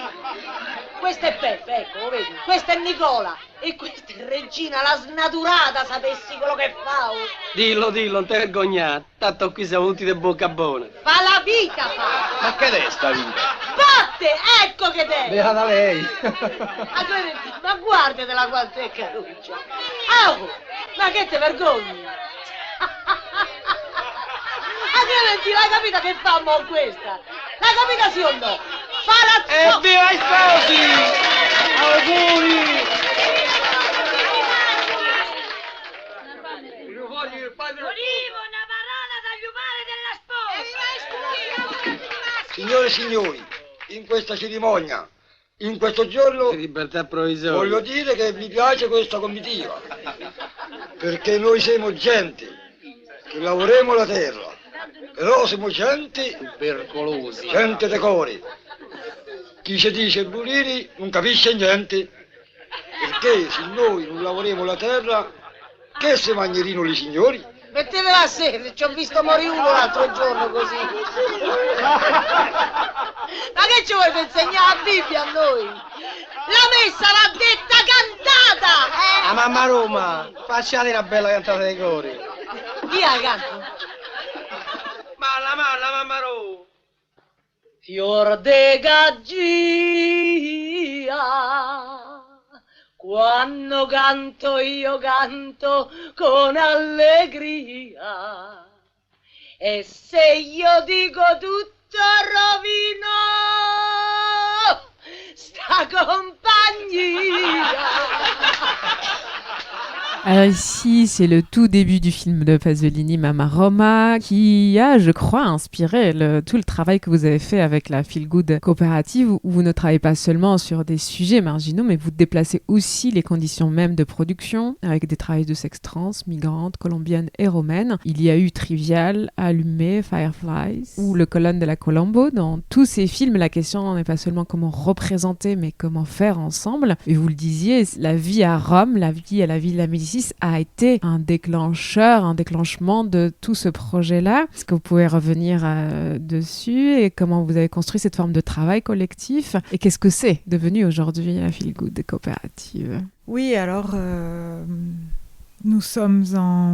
[SPEAKER 9] Questo è Peppe, ecco, lo vedi? Questo è Nicola! E questa è Regina, la snaturata, sapessi quello che fa! Oh.
[SPEAKER 10] Dillo, non te vergognare, tanto qui siamo tutti di bocca buona!
[SPEAKER 9] Fa la vita, fa!
[SPEAKER 10] Ma che è sta vita?
[SPEAKER 9] Batte, ecco che te!
[SPEAKER 10] Beata lei!
[SPEAKER 9] A Clementì, ma guardatela quanto è caruccia! Oh, ma che te vergogni? A Clementì, l'hai capita che fa mo questa? L'hai capita sì o no? Fa la...
[SPEAKER 10] Evviva i sposi! Auguri!
[SPEAKER 9] Una parola dagli umani della sposa!
[SPEAKER 11] Signore e signori, in questa cerimonia, in questo giorno,
[SPEAKER 10] Libertà provvisoria.
[SPEAKER 11] voglio dire che mi piace questa comitiva, perché noi siamo gente che lavoriamo la terra, però siamo gente
[SPEAKER 10] Tubercolosi.
[SPEAKER 11] gente de cuore. Chi ci dice buliri non capisce niente, perché se noi non lavoriamo la terra, che se mangerino i signori?
[SPEAKER 9] Mettetela a sede, ci ho visto morire uno l'altro giorno così. Ma che ci vuoi per insegnare la Bibbia a noi? La messa l'ha detta cantata!
[SPEAKER 10] A mamma Roma, facciate una bella cantata dei cori.
[SPEAKER 9] Chi la canta?
[SPEAKER 10] Malla, mamma Roma.
[SPEAKER 9] Fior de gaggia, quando canto io canto con allegria, e se io dico tutto rovino sta compagnia.
[SPEAKER 6] Alors ici, c'est le tout début du film de Pasolini, Mamma Roma, qui a, je crois, inspiré tout le travail que vous avez fait avec la Feel Good coopérative, où vous ne travaillez pas seulement sur des sujets marginaux, mais vous déplacez aussi les conditions mêmes de production, avec des travailleuses sexe trans, migrantes, colombiennes et romaines. Il y a eu Trivial, Allumé, Fireflies, ou Le Colonne de la Colombo. Dans tous ces films, la question n'est pas seulement comment représenter, mais comment faire ensemble. Et vous le disiez, la vie à Rome, la vie à la Villa Médicis a été un déclenchement de tout ce projet-là. Est-ce que vous pouvez revenir dessus et comment vous avez construit cette forme de travail collectif et qu'est-ce que c'est devenu aujourd'hui la Feel Good coopérative?
[SPEAKER 7] Oui, alors nous sommes en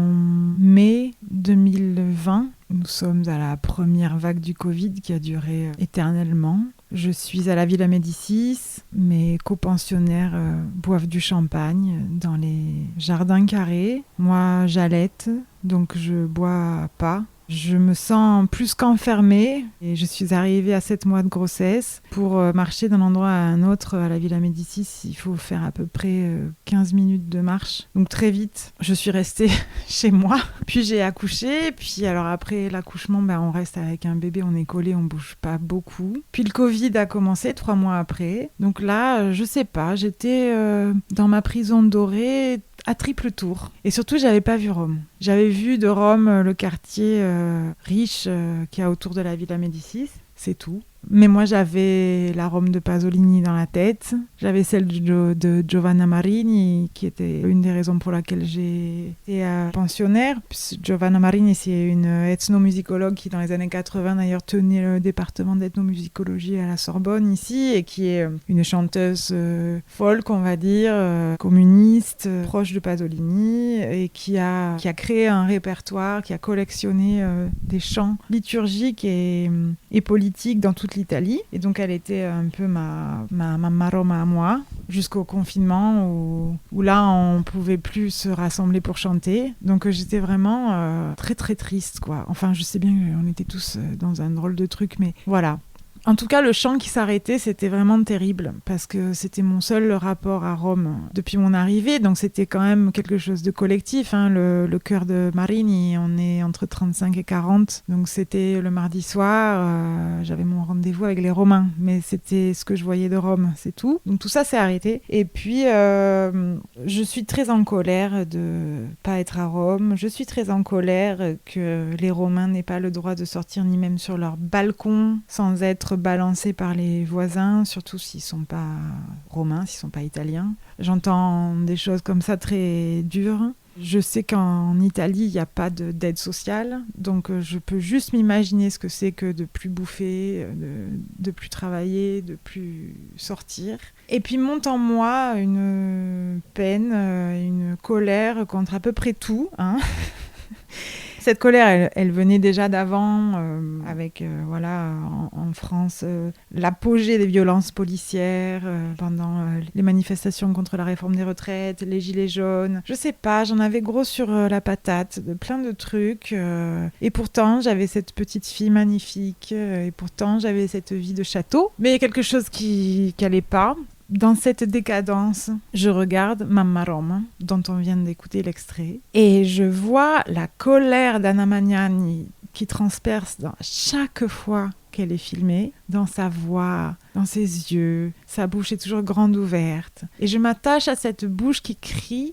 [SPEAKER 7] mai 2020. Nous sommes à la première vague du Covid qui a duré éternellement. Je suis à la Villa Médicis. Mes copensionnaires boivent du champagne dans les jardins carrés. Moi, j'allaite, donc je bois pas. Je me sens plus qu'enfermée et je suis arrivée à 7 mois de grossesse. Pour marcher d'un endroit à un autre à la Villa Médicis, il faut faire à peu près 15 minutes de marche. Donc très vite, je suis restée chez moi. Puis j'ai accouché. Puis alors après l'accouchement, on reste avec un bébé, on est collé, on bouge pas beaucoup. Puis le Covid a commencé 3 mois après. Donc là, je sais pas, j'étais dans ma prison dorée à triple tour. Et surtout, j'avais pas vu Rome. J'avais vu de Rome le quartier riche qu'il y a autour de la Villa Médicis, c'est tout. Mais moi, j'avais la Rome de Pasolini dans la tête. J'avais celle de Giovanna Marini, qui était une des raisons pour laquelle j'ai été pensionnaire. Giovanna Marini, c'est une ethnomusicologue qui, dans les années 80, d'ailleurs, tenait le département d'ethnomusicologie à la Sorbonne, ici, et qui est une chanteuse folk, on va dire, communiste, proche de Pasolini, et qui a créé un répertoire, qui a collectionné des chants liturgiques et politiques dans toutes toute l'Italie. Et donc elle était un peu ma mamma Roma à moi, jusqu'au confinement où là on pouvait plus se rassembler pour chanter. Donc j'étais vraiment très très triste, quoi. Enfin, je sais bien qu'on était tous dans un drôle de truc, mais voilà. En tout cas, le chant qui s'arrêtait, c'était vraiment terrible parce que c'était mon seul rapport à Rome depuis mon arrivée. Donc c'était quand même quelque chose de collectif. Hein. Le chœur de Marini, on est entre 35 et 40. Donc c'était le mardi soir. J'avais mon rendez-vous avec les Romains. Mais c'était ce que je voyais de Rome, c'est tout. Donc tout ça s'est arrêté. Et puis, je suis très en colère de pas être à Rome. Je suis très en colère que les Romains n'aient pas le droit de sortir ni même sur leur balcon sans être balancés par les voisins, surtout s'ils sont pas romains, s'ils sont pas italiens. J'entends des choses comme ça très dures. Je sais qu'en Italie, il n'y a pas d'aide sociale, donc je peux juste m'imaginer ce que c'est que de plus bouffer, de plus travailler, de plus sortir. Et puis monte en moi une peine, une colère contre à peu près tout, hein. Cette colère, elle venait déjà d'avant, avec voilà, en France, l'apogée des violences policières, pendant les manifestations contre la réforme des retraites, les gilets jaunes. Je sais pas, j'en avais gros sur la patate, de plein de trucs. Et pourtant, j'avais cette petite fille magnifique, et pourtant, j'avais cette vie de château. Mais il y a quelque chose qui allait pas. Dans cette décadence, je regarde Mamma Roma, dont on vient d'écouter l'extrait, et je vois la colère d'Anna Magnani qui transperce dans chaque fois qu'elle est filmée, dans sa voix, dans ses yeux. Sa bouche est toujours grande ouverte. Et je m'attache à cette bouche qui crie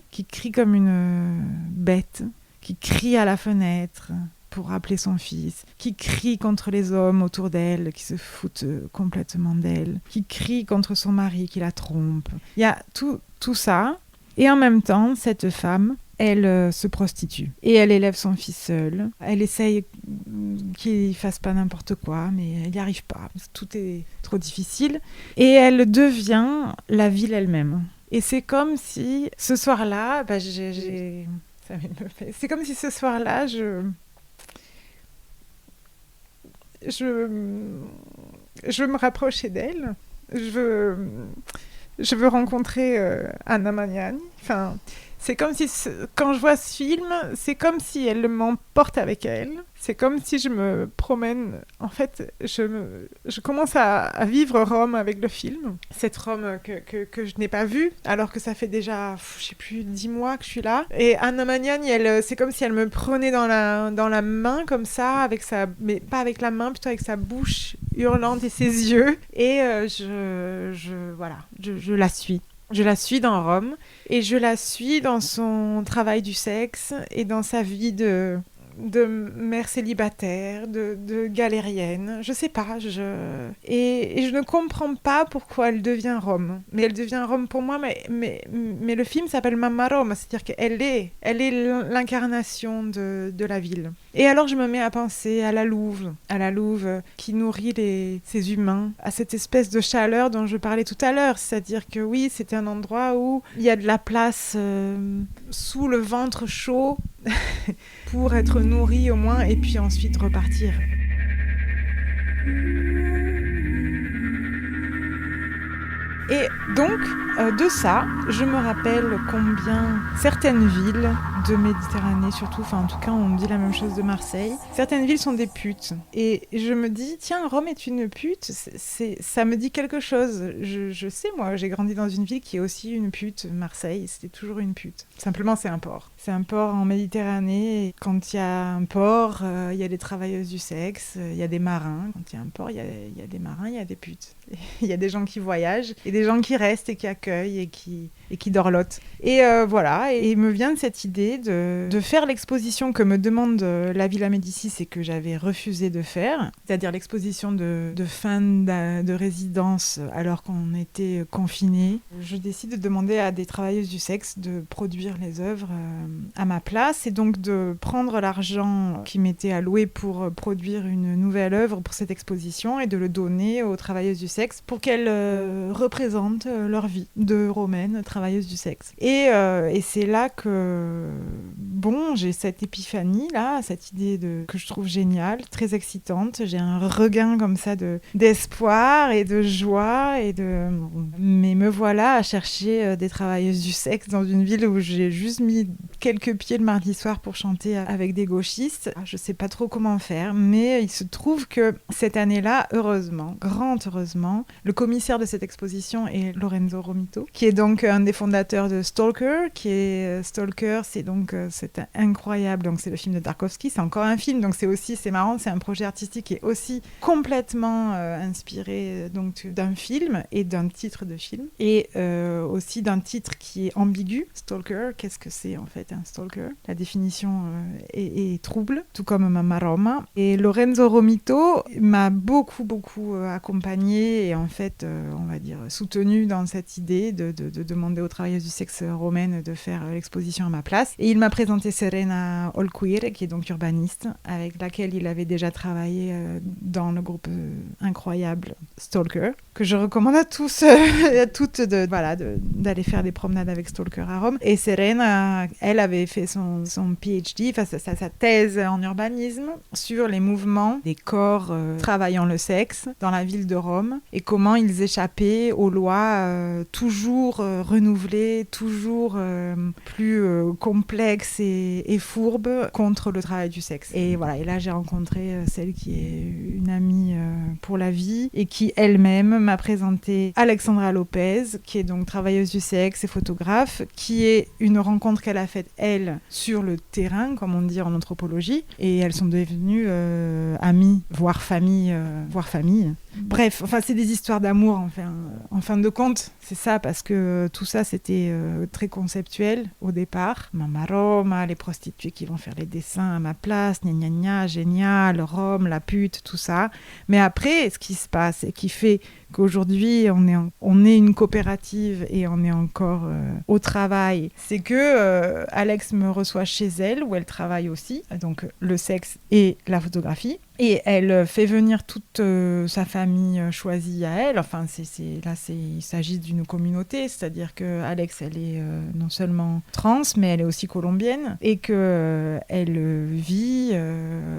[SPEAKER 7] comme une bête, qui crie à la fenêtre pour appeler son fils, qui crie contre les hommes autour d'elle, qui se foutent complètement d'elle, qui crie contre son mari, qui la trompe. Il y a tout ça. Et en même temps, cette femme, elle se prostitue. Et elle élève son fils seul. Elle essaye qu'il ne fasse pas n'importe quoi, mais elle n'y arrive pas. Tout est trop difficile. Et elle devient la ville elle-même. Et c'est comme si ce soir-là, c'est comme si ce soir-là, je veux me rapprocher d'elle, je veux rencontrer Anna Magnani. Enfin, c'est comme si, quand je vois ce film, c'est comme si elle m'emporte avec elle. C'est comme si je me promène. En fait, je commence à vivre Rome avec le film. Cette Rome que je n'ai pas vue, alors que ça fait déjà, je sais plus, 10 mois que je suis là. Et Anna Magnani, c'est comme si elle me prenait dans la main, comme ça, mais pas avec la main, plutôt avec sa bouche hurlante et ses yeux. Et je la suis. Je la suis dans Rome et je la suis dans son travail du sexe et dans sa vie de mère célibataire, de galérienne, je sais pas, et je ne comprends pas pourquoi elle devient Rome. Mais elle devient Rome pour moi, mais le film s'appelle Mamma Roma, c'est-à-dire qu'elle est l'incarnation de la ville. Et alors je me mets à penser à la Louve qui nourrit ces humains, à cette espèce de chaleur dont je parlais tout à l'heure, c'est-à-dire que oui, c'est un endroit où il y a de la place sous le ventre chaud pour être nourri au moins et puis ensuite repartir. Et donc, de ça, je me rappelle combien certaines villes de Méditerranée, surtout, enfin en tout cas on me dit la même chose de Marseille, certaines villes sont des putes. Et je me dis, tiens, Rome est une pute, ça me dit quelque chose. Je sais, moi, j'ai grandi dans une ville qui est aussi une pute, Marseille, c'était toujours une pute. Simplement, c'est un port. C'est un port en Méditerranée, et quand il y a un port, il y a des travailleuses du sexe, il y a des marins. Quand il y a un port, il y a des marins, il y a des putes. Il y a des gens qui voyagent, et des gens qui restent et qui accueillent et qui dorlotent. Et voilà, et il me vient de cette idée de faire l'exposition que me demande la Villa Médicis et que j'avais refusé de faire, c'est-à-dire l'exposition de fin de résidence alors qu'on était confinés. Je décide de demander à des travailleuses du sexe de produire les œuvres à ma place et donc de prendre l'argent qui m'était alloué pour produire une nouvelle œuvre pour cette exposition et de le donner aux travailleuses du sexe pour qu'elles représentent leur vie de romaine travailleuses du sexe. Et c'est là que, j'ai cette épiphanie, là, cette idée que je trouve géniale, très excitante. J'ai un regain comme ça d'espoir et de joie. Mais me voilà à chercher des travailleuses du sexe dans une ville où j'ai juste mis quelques pieds le mardi soir pour chanter avec des gauchistes. Je sais pas trop comment faire, mais il se trouve que cette année-là, heureusement, grand heureusement, le commissaire de cette exposition est Lorenzo Romito, qui est donc un des fondateurs de Stalker, Stalker, c'est incroyable, donc c'est le film de Tarkovsky, c'est encore un film, donc c'est marrant, c'est un projet artistique qui est aussi complètement inspiré donc d'un film et d'un titre de film, et aussi d'un titre qui est ambigu. Stalker, qu'est-ce que c'est en fait un stalker? La définition est trouble, tout comme Mamma Roma. Et Lorenzo Romito m'a beaucoup accompagnée et en fait, on va dire, soutenue dans cette idée de demander aux travailleuses du sexe romaines de faire l'exposition à ma place. Et il m'a présenté Serena Olquire, qui est donc urbaniste, avec laquelle il avait déjà travaillé dans le groupe incroyable Stalker, que je recommande à tous, à toutes d'aller faire des promenades avec Stalker à Rome. Et Serena, elle avait fait son PhD, sa thèse en urbanisme sur les mouvements des corps travaillant le sexe dans la ville de Rome et comment ils échappaient aux lois toujours renouvelées, toujours plus complexes et fourbes contre le travail du sexe. Et voilà, et là j'ai rencontré celle qui est une amie pour la vie et qui elle-même m'a présenté Alexandra Lopez, qui est donc travailleuse du sexe et photographe, qui est une rencontre qu'elle a faite, elle, sur le terrain, comme on dit en anthropologie, et elles sont devenues amies, voire famille. Bref, c'est des histoires d'amour, en fin de compte, c'est ça, parce que tout ça, c'était très conceptuel au départ. Mamma Roma, les prostituées qui vont faire les dessins à ma place, gna gna gna, génial, Rome, la pute, tout ça. Mais après, ce qui se passe et qui fait qu'aujourd'hui, on est une coopérative et on est encore au travail, c'est que Alex me reçoit chez elle, où elle travaille aussi, donc le sexe et la photographie. Et elle fait venir toute sa famille choisie à elle. Il s'agit d'une communauté, c'est-à-dire que Alex, elle est non seulement trans, mais elle est aussi colombienne et que elle vit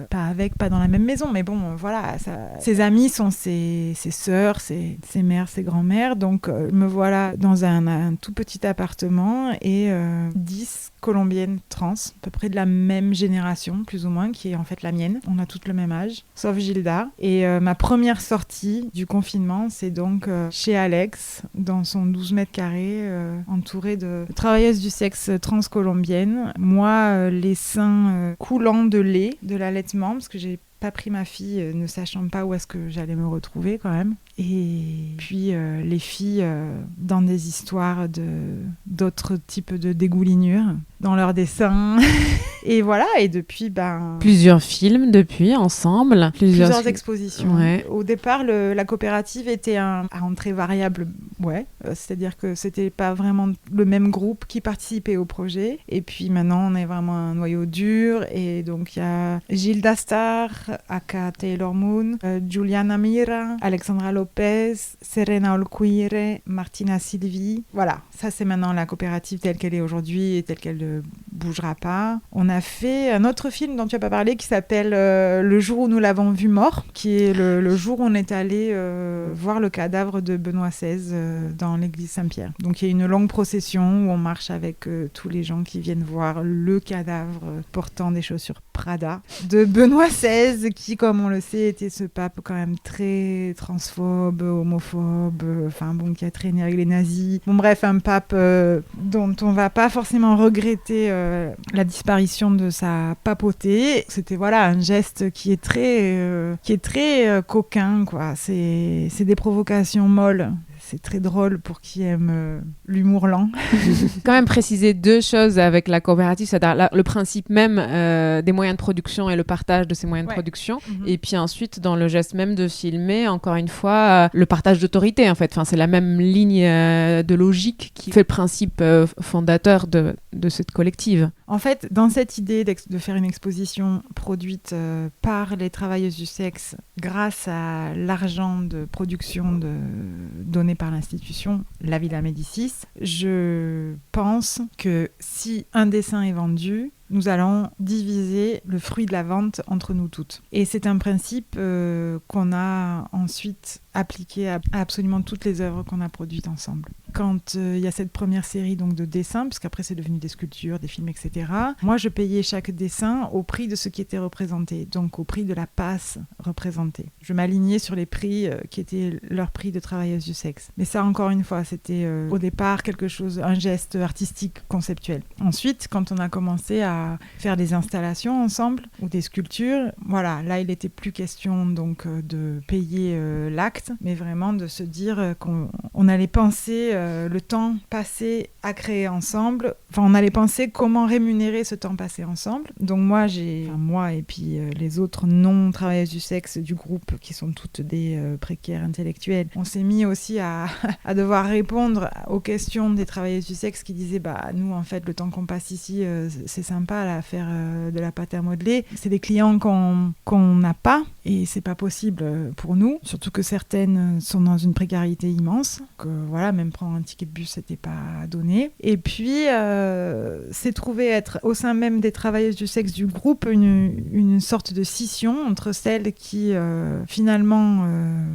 [SPEAKER 7] pas dans la même maison, mais bon, voilà, ses amis sont ses sœurs, ses mères, ses grands-mères. Donc me voilà dans un tout petit appartement et 10 colombiennes trans, à peu près de la même génération, plus ou moins, qui est en fait la mienne. On a toutes le même âge, sauf Gilda. Et ma première sortie du confinement, c'est donc chez Alex, dans son 12 mètres carrés, entourée de travailleuses du sexe transcolombiennes. Moi, les seins coulants de lait, de l'allaitement, parce que j'ai pas pris ma fille, ne sachant pas où est-ce que j'allais me retrouver quand même. Et puis les filles dans des histoires d'autres types de dégoulinures dans leurs dessins. Et voilà, et depuis,
[SPEAKER 6] plusieurs films depuis, ensemble.
[SPEAKER 7] Plusieurs expositions.
[SPEAKER 6] Ouais.
[SPEAKER 7] Au départ, la coopérative était à entrée variable, c'est-à-dire que c'était pas vraiment le même groupe qui participait au projet. Et puis maintenant, on est vraiment un noyau dur. Et donc, il y a Gilda Starr, aka Taylor Moon, Juliana Mira, Alexandra Lopez, Serena Olquire, Martina Silvi. Voilà, ça c'est maintenant la coopérative telle qu'elle est aujourd'hui et telle qu'elle ne bougera pas. On a fait un autre film dont tu n'as pas parlé qui s'appelle Le jour où nous l'avons vu mort, qui est le jour où on est allé voir le cadavre de Benoît XVI dans l'église Saint-Pierre. Donc il y a une longue procession où on marche avec tous les gens qui viennent voir le cadavre portant des chaussures Prada de Benoît XVI, qui, comme on le sait, était ce pape quand même très transphobe, homophobe, qui a traîné avec les nazis. Bon bref, un pape dont on va pas forcément regretter la disparition de sa papauté. C'était un geste qui est très coquin, quoi. C'est des provocations molles. C'est très drôle pour qui aime l'humour lent.
[SPEAKER 6] Quand même préciser deux choses avec la coopérative, c'est-à-dire le principe même des moyens de production et le partage de ces moyens de production. Mm-hmm. Et puis ensuite, dans le geste même de filmer, encore une fois, le partage d'autorité, en fait. C'est la même ligne de logique qui fait le principe fondateur de cette collective.
[SPEAKER 7] En fait, dans cette idée de faire une exposition produite par les travailleuses du sexe grâce à l'argent de production donné par l'institution, la Villa Médicis, je pense que si un dessin est vendu, nous allons diviser le fruit de la vente entre nous toutes. Et c'est un principe qu'on a ensuite appliqué à absolument toutes les œuvres qu'on a produites ensemble. Quand il y a cette première série donc, de dessins, puisqu'après c'est devenu des sculptures, des films, etc., moi je payais chaque dessin au prix de ce qui était représenté, donc au prix de la passe représentée. Je m'alignais sur les prix qui étaient leurs prix de travailleuses du sexe. Mais ça, encore une fois, c'était au départ quelque chose, un geste artistique conceptuel. Ensuite, quand on a commencé à faire des installations ensemble ou des sculptures, voilà, là il n'était plus question donc de payer l'acte, mais vraiment de se dire qu'on allait penser le temps passé à créer ensemble. Enfin, on allait penser comment rémunérer ce temps passé ensemble. Donc moi et puis les autres non-travailleuses du sexe du groupe, qui sont toutes des précaires intellectuels, on s'est mis aussi à devoir répondre aux questions des travailleuses du sexe qui disaient nous en fait le temps qu'on passe ici c'est sympa à faire de la pâte à modeler. C'est des clients qu'on n'a pas et c'est pas possible pour nous, surtout que certaines sont dans une précarité immense. Que voilà, même prendre un ticket de bus, c'était pas donné. Et puis, c'est trouvé être au sein même des travailleuses du sexe du groupe une sorte de scission entre celles qui finalement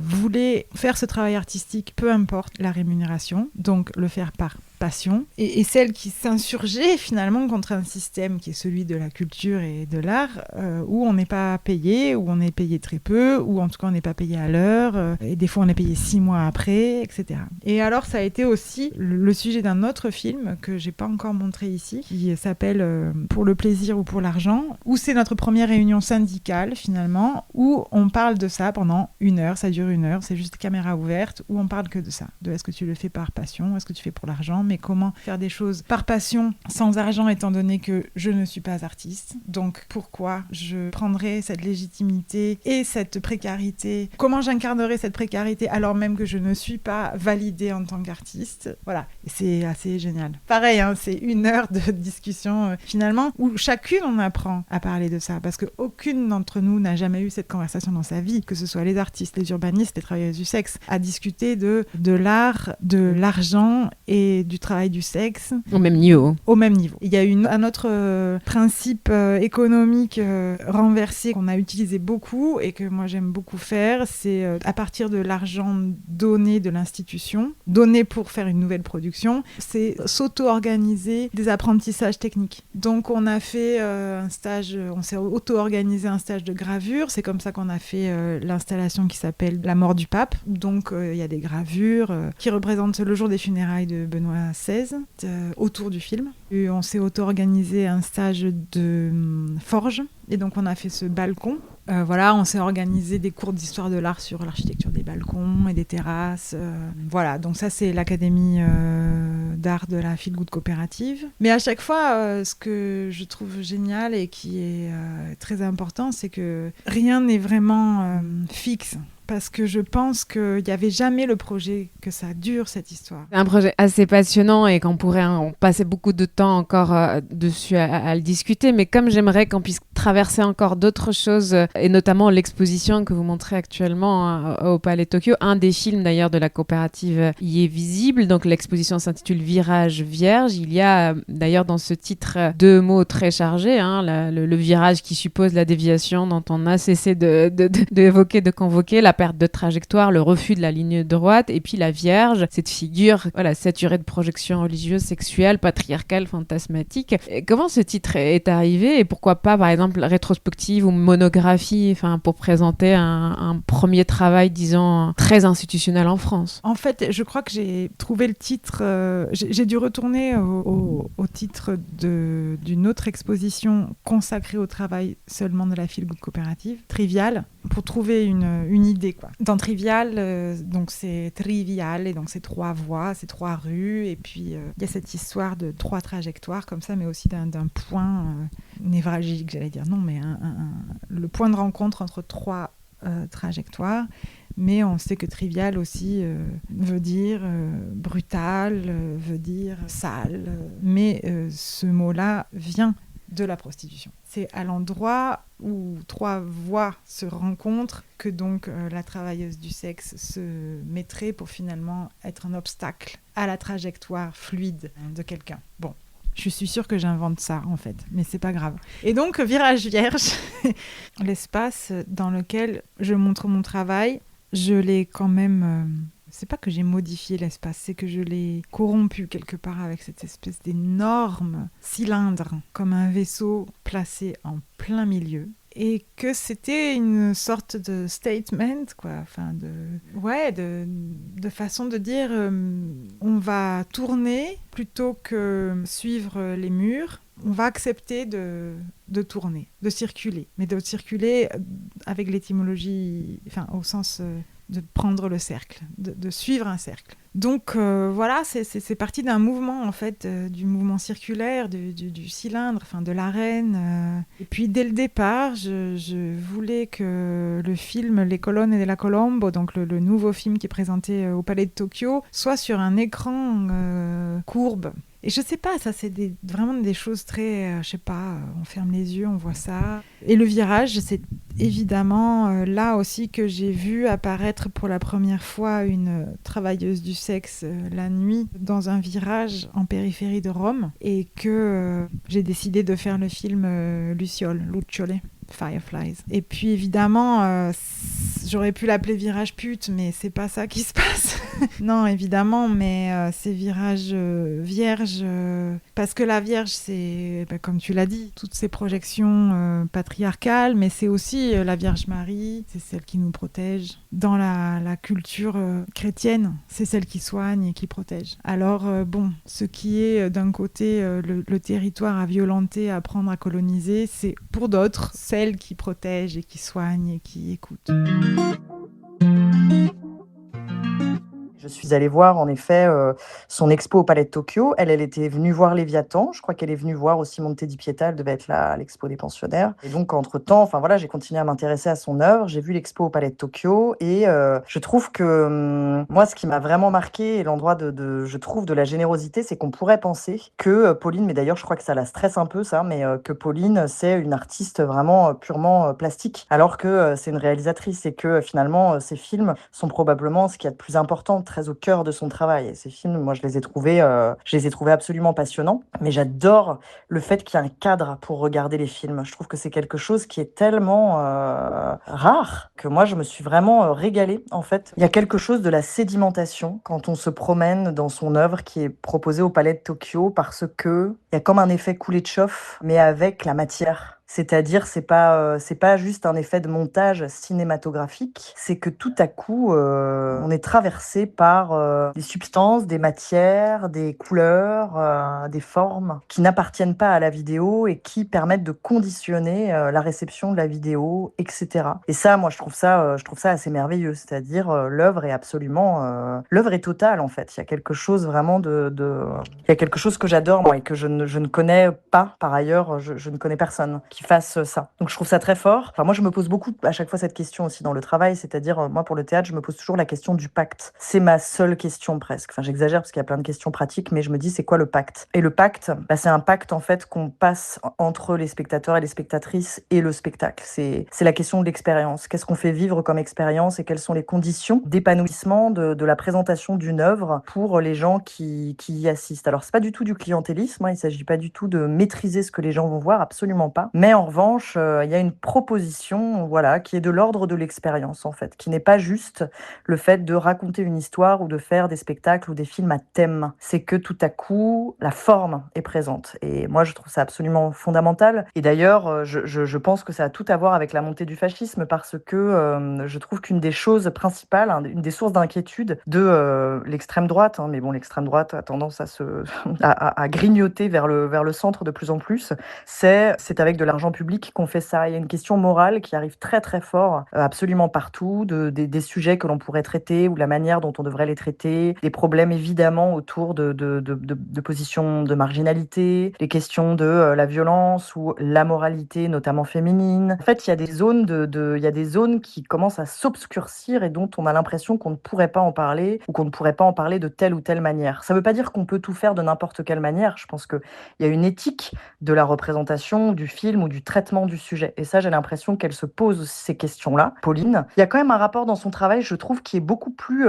[SPEAKER 7] voulaient faire ce travail artistique, peu importe la rémunération, donc le faire par passion, et celles qui s'insurgeaient finalement contre un système qui est celui de la culture et de l'art, où on n'est pas payé, où on est payé très peu, ou en tout cas on n'est pas payé à l'heure, et des fois on est payé 6 mois après, etc. Et alors ça a été aussi le sujet d'un autre film que j'ai pas encore montré ici, qui s'appelle Pour le plaisir ou pour l'argent, où c'est notre première réunion syndicale finalement, où on parle de ça pendant 1 heure, ça dure 1 heure, c'est juste caméra ouverte, où on parle que de ça, de est-ce que tu le fais par passion, est-ce que tu fais pour l'argent, mais comment faire des choses par passion sans argent étant donné que je ne suis pas artiste. Donc pourquoi je prendrais cette légitimité et cette précarité, comment j'incarnerais cette précarité alors même que je ne suis pas validée en tant qu'artiste. Voilà, et c'est assez génial. Pareil, c'est 1 heure de discussion finalement où chacune on apprend à parler de ça parce qu'aucune d'entre nous n'a jamais eu cette conversation dans sa vie, que ce soit les artistes, les urbanistes, les travailleuses du sexe, à discuter de l'art, de l'argent et du travail du sexe.
[SPEAKER 6] Au même niveau.
[SPEAKER 7] Au même niveau. Il y a un autre principe économique renversé qu'on a utilisé beaucoup et que moi j'aime beaucoup faire, c'est à partir de l'argent donné de l'institution, donné pour faire une nouvelle production, c'est s'auto-organiser des apprentissages techniques. Donc on a fait un stage, on s'est auto-organisé un stage de gravure, c'est comme ça qu'on a fait l'installation qui s'appelle La mort du pape. Donc il y a des gravures qui représentent le jour des funérailles de Benoît XVI autour du film. Et on s'est auto-organisé un stage de forge et donc on a fait ce balcon. Voilà, on s'est organisé des cours d'histoire de l'art sur l'architecture des balcons et des terrasses. Voilà, donc ça c'est l'académie d'art de la Feel Good coopérative. Mais à chaque fois, ce que je trouve génial et qui est très important, c'est que rien n'est vraiment fixe. Parce que je pense qu'il n'y avait jamais le projet que ça dure, cette histoire.
[SPEAKER 6] C'est un projet assez passionnant et qu'on pourrait passer beaucoup de temps encore dessus à le discuter. Mais comme j'aimerais qu'on puisse traverser encore d'autres choses, et notamment l'exposition que vous montrez actuellement au Palais Tokyo, un des films d'ailleurs de la coopérative y est visible. Donc l'exposition s'intitule Virage Vierge. Il y a d'ailleurs dans ce titre 2 mots très chargés. Le virage qui suppose la déviation dont on a cessé d'évoquer, de convoquer, la perte de trajectoire, le refus de la ligne droite, et puis la Vierge, cette figure saturée de projections religieuses, sexuelles, patriarcales, fantasmatiques. Et comment ce titre est arrivé et pourquoi pas, par exemple, rétrospective ou monographie, pour présenter un premier travail, disons, très institutionnel en France?
[SPEAKER 7] En fait, je crois que j'ai trouvé le titre, j'ai dû retourner au titre d'une autre exposition consacrée au travail seulement de la Feel Good coopérative, Trivial, pour trouver une idée, quoi. Dans Trivial, donc c'est trivial, et donc c'est 3 voies, c'est 3 rues, et puis il y a cette histoire de 3 trajectoires comme ça, mais aussi d'un point névralgique, j'allais dire. Non, mais le point de rencontre entre 3 trajectoire. Mais on sait que trivial aussi veut dire brutal, veut dire sale. Mais ce mot-là vient de la prostitution. C'est à l'endroit où trois voies se rencontrent que donc la travailleuse du sexe se mettrait pour finalement être un obstacle à la trajectoire fluide de quelqu'un. Bon. Je suis sûre que j'invente ça, en fait, mais c'est pas grave. Et donc, Virage Vierge, l'espace dans lequel je montre mon travail, je l'ai quand même... c'est pas que j'ai modifié l'espace, c'est que je l'ai corrompu quelque part avec cette espèce d'énorme cylindre, comme un vaisseau placé en plein milieu. Et que c'était une sorte de statement, quoi, enfin de façon de dire on va tourner plutôt que suivre les murs, on va accepter de tourner, de circuler, mais de circuler avec l'étymologie, enfin au sens de prendre le cercle, de suivre un cercle. Donc voilà, c'est parti d'un mouvement en fait, du mouvement circulaire, du cylindre, enfin de l'arène. Et puis dès le départ, je voulais que le film Les colonnes de la Colombo, donc le nouveau film qui est présenté au Palais de Tokyo, soit sur un écran courbe. Et je sais pas, ça c'est vraiment des choses très, je sais pas, on ferme les yeux, on voit ça. Et le virage, c'est évidemment là aussi que j'ai vu apparaître pour la première fois une travailleuse du sexe la nuit dans un virage en périphérie de Rome et que j'ai décidé de faire le film Luciole, Fireflies. Et puis évidemment, j'aurais pu l'appeler virage pute, mais c'est pas ça qui se passe. Non, évidemment, mais c'est virage vierge, parce que la Vierge, c'est, comme tu l'as dit, toutes ces projections patriarcales, mais c'est aussi la Vierge Marie, c'est celle qui nous protège. Dans la culture chrétienne, c'est celle qui soigne et qui protège. Alors, bon, ce qui est d'un côté le territoire à violenter, à prendre, à coloniser, c'est pour d'autres celle qui protège et qui soigne et qui écoute.
[SPEAKER 8] Je suis allée voir en effet son expo au Palais de Tokyo. Elle était venue voir Léviathan. Je crois qu'elle est venue voir aussi Monte di Pietà. Elle devait être là à l'expo des pensionnaires. Et donc entre-temps, enfin voilà, j'ai continué à m'intéresser à son œuvre. J'ai vu l'expo au Palais de Tokyo et je trouve que moi, ce qui m'a vraiment marqué et l'endroit je trouve de la générosité, c'est qu'on pourrait penser que Pauline, mais d'ailleurs je crois que ça la stresse un peu ça, mais que Pauline c'est une artiste vraiment purement plastique, alors que c'est une réalisatrice et que finalement ces films sont probablement ce qu'il y a de plus important, très au cœur de son travail. Et ces films, moi, je les ai trouvés absolument passionnants. Mais j'adore le fait qu'il y ait un cadre pour regarder les films. Je trouve que c'est quelque chose qui est tellement rare que moi, je me suis vraiment régalée, en fait. Il y a quelque chose de la sédimentation quand on se promène dans son œuvre qui est proposée au Palais de Tokyo parce que il y a comme un effet coulé de chauffe, mais avec la matière. C'est-à-dire, c'est pas juste un effet de montage cinématographique, c'est que tout à coup, on est traversé par des substances, des matières, des couleurs, des formes qui n'appartiennent pas à la vidéo et qui permettent de conditionner la réception de la vidéo, etc. Et ça, moi, je trouve ça assez merveilleux. C'est-à-dire, l'œuvre est totale en fait. Il y a quelque chose vraiment il y a quelque chose que j'adore moi et que je ne connais pas par ailleurs. Je ne connais personne qui fasse ça. Donc je trouve ça très fort. Enfin moi je me pose beaucoup à chaque fois cette question aussi dans le travail, c'est-à-dire moi pour le théâtre je me pose toujours la question du pacte. C'est ma seule question presque. Enfin j'exagère parce qu'il y a plein de questions pratiques, mais je me dis c'est quoi le pacte? Et le pacte, c'est un pacte en fait qu'on passe entre les spectateurs et les spectatrices et le spectacle. C'est la question de l'expérience. Qu'est-ce qu'on fait vivre comme expérience et quelles sont les conditions d'épanouissement de la présentation d'une œuvre pour les gens qui y assistent. Alors c'est pas du tout du clientélisme, il s'agit pas du tout de maîtriser ce que les gens vont voir, absolument pas. Mais en revanche, il y a une proposition, voilà, qui est de l'ordre de l'expérience, en fait, qui n'est pas juste le fait de raconter une histoire ou de faire des spectacles ou des films à thème. C'est que tout à coup, la forme est présente. Et moi, je trouve ça absolument fondamental. Et d'ailleurs, je pense que ça a tout à voir avec la montée du fascisme parce que je trouve qu'une des choses principales, une des sources d'inquiétude de l'extrême droite, mais bon, l'extrême droite a tendance à grignoter vers le centre de plus en plus, c'est avec de l'argent public qu'on fait ça. Il y a une question morale qui arrive très très fort, absolument partout, des sujets que l'on pourrait traiter ou de la manière dont on devrait les traiter, des problèmes évidemment autour de positions de marginalité, les questions de la violence ou la moralité, notamment féminine. En fait, il y a des zones qui commencent à s'obscurcir et dont on a l'impression qu'on ne pourrait pas en parler ou qu'on ne pourrait pas en parler de telle ou telle manière. Ça ne veut pas dire qu'on peut tout faire de n'importe quelle manière. Je pense qu'il y a une éthique de la représentation, du film ou du traitement du sujet. Et ça, j'ai l'impression qu'elle se pose ces questions-là, Pauline. Il y a quand même un rapport dans son travail, je trouve, qui est beaucoup plus...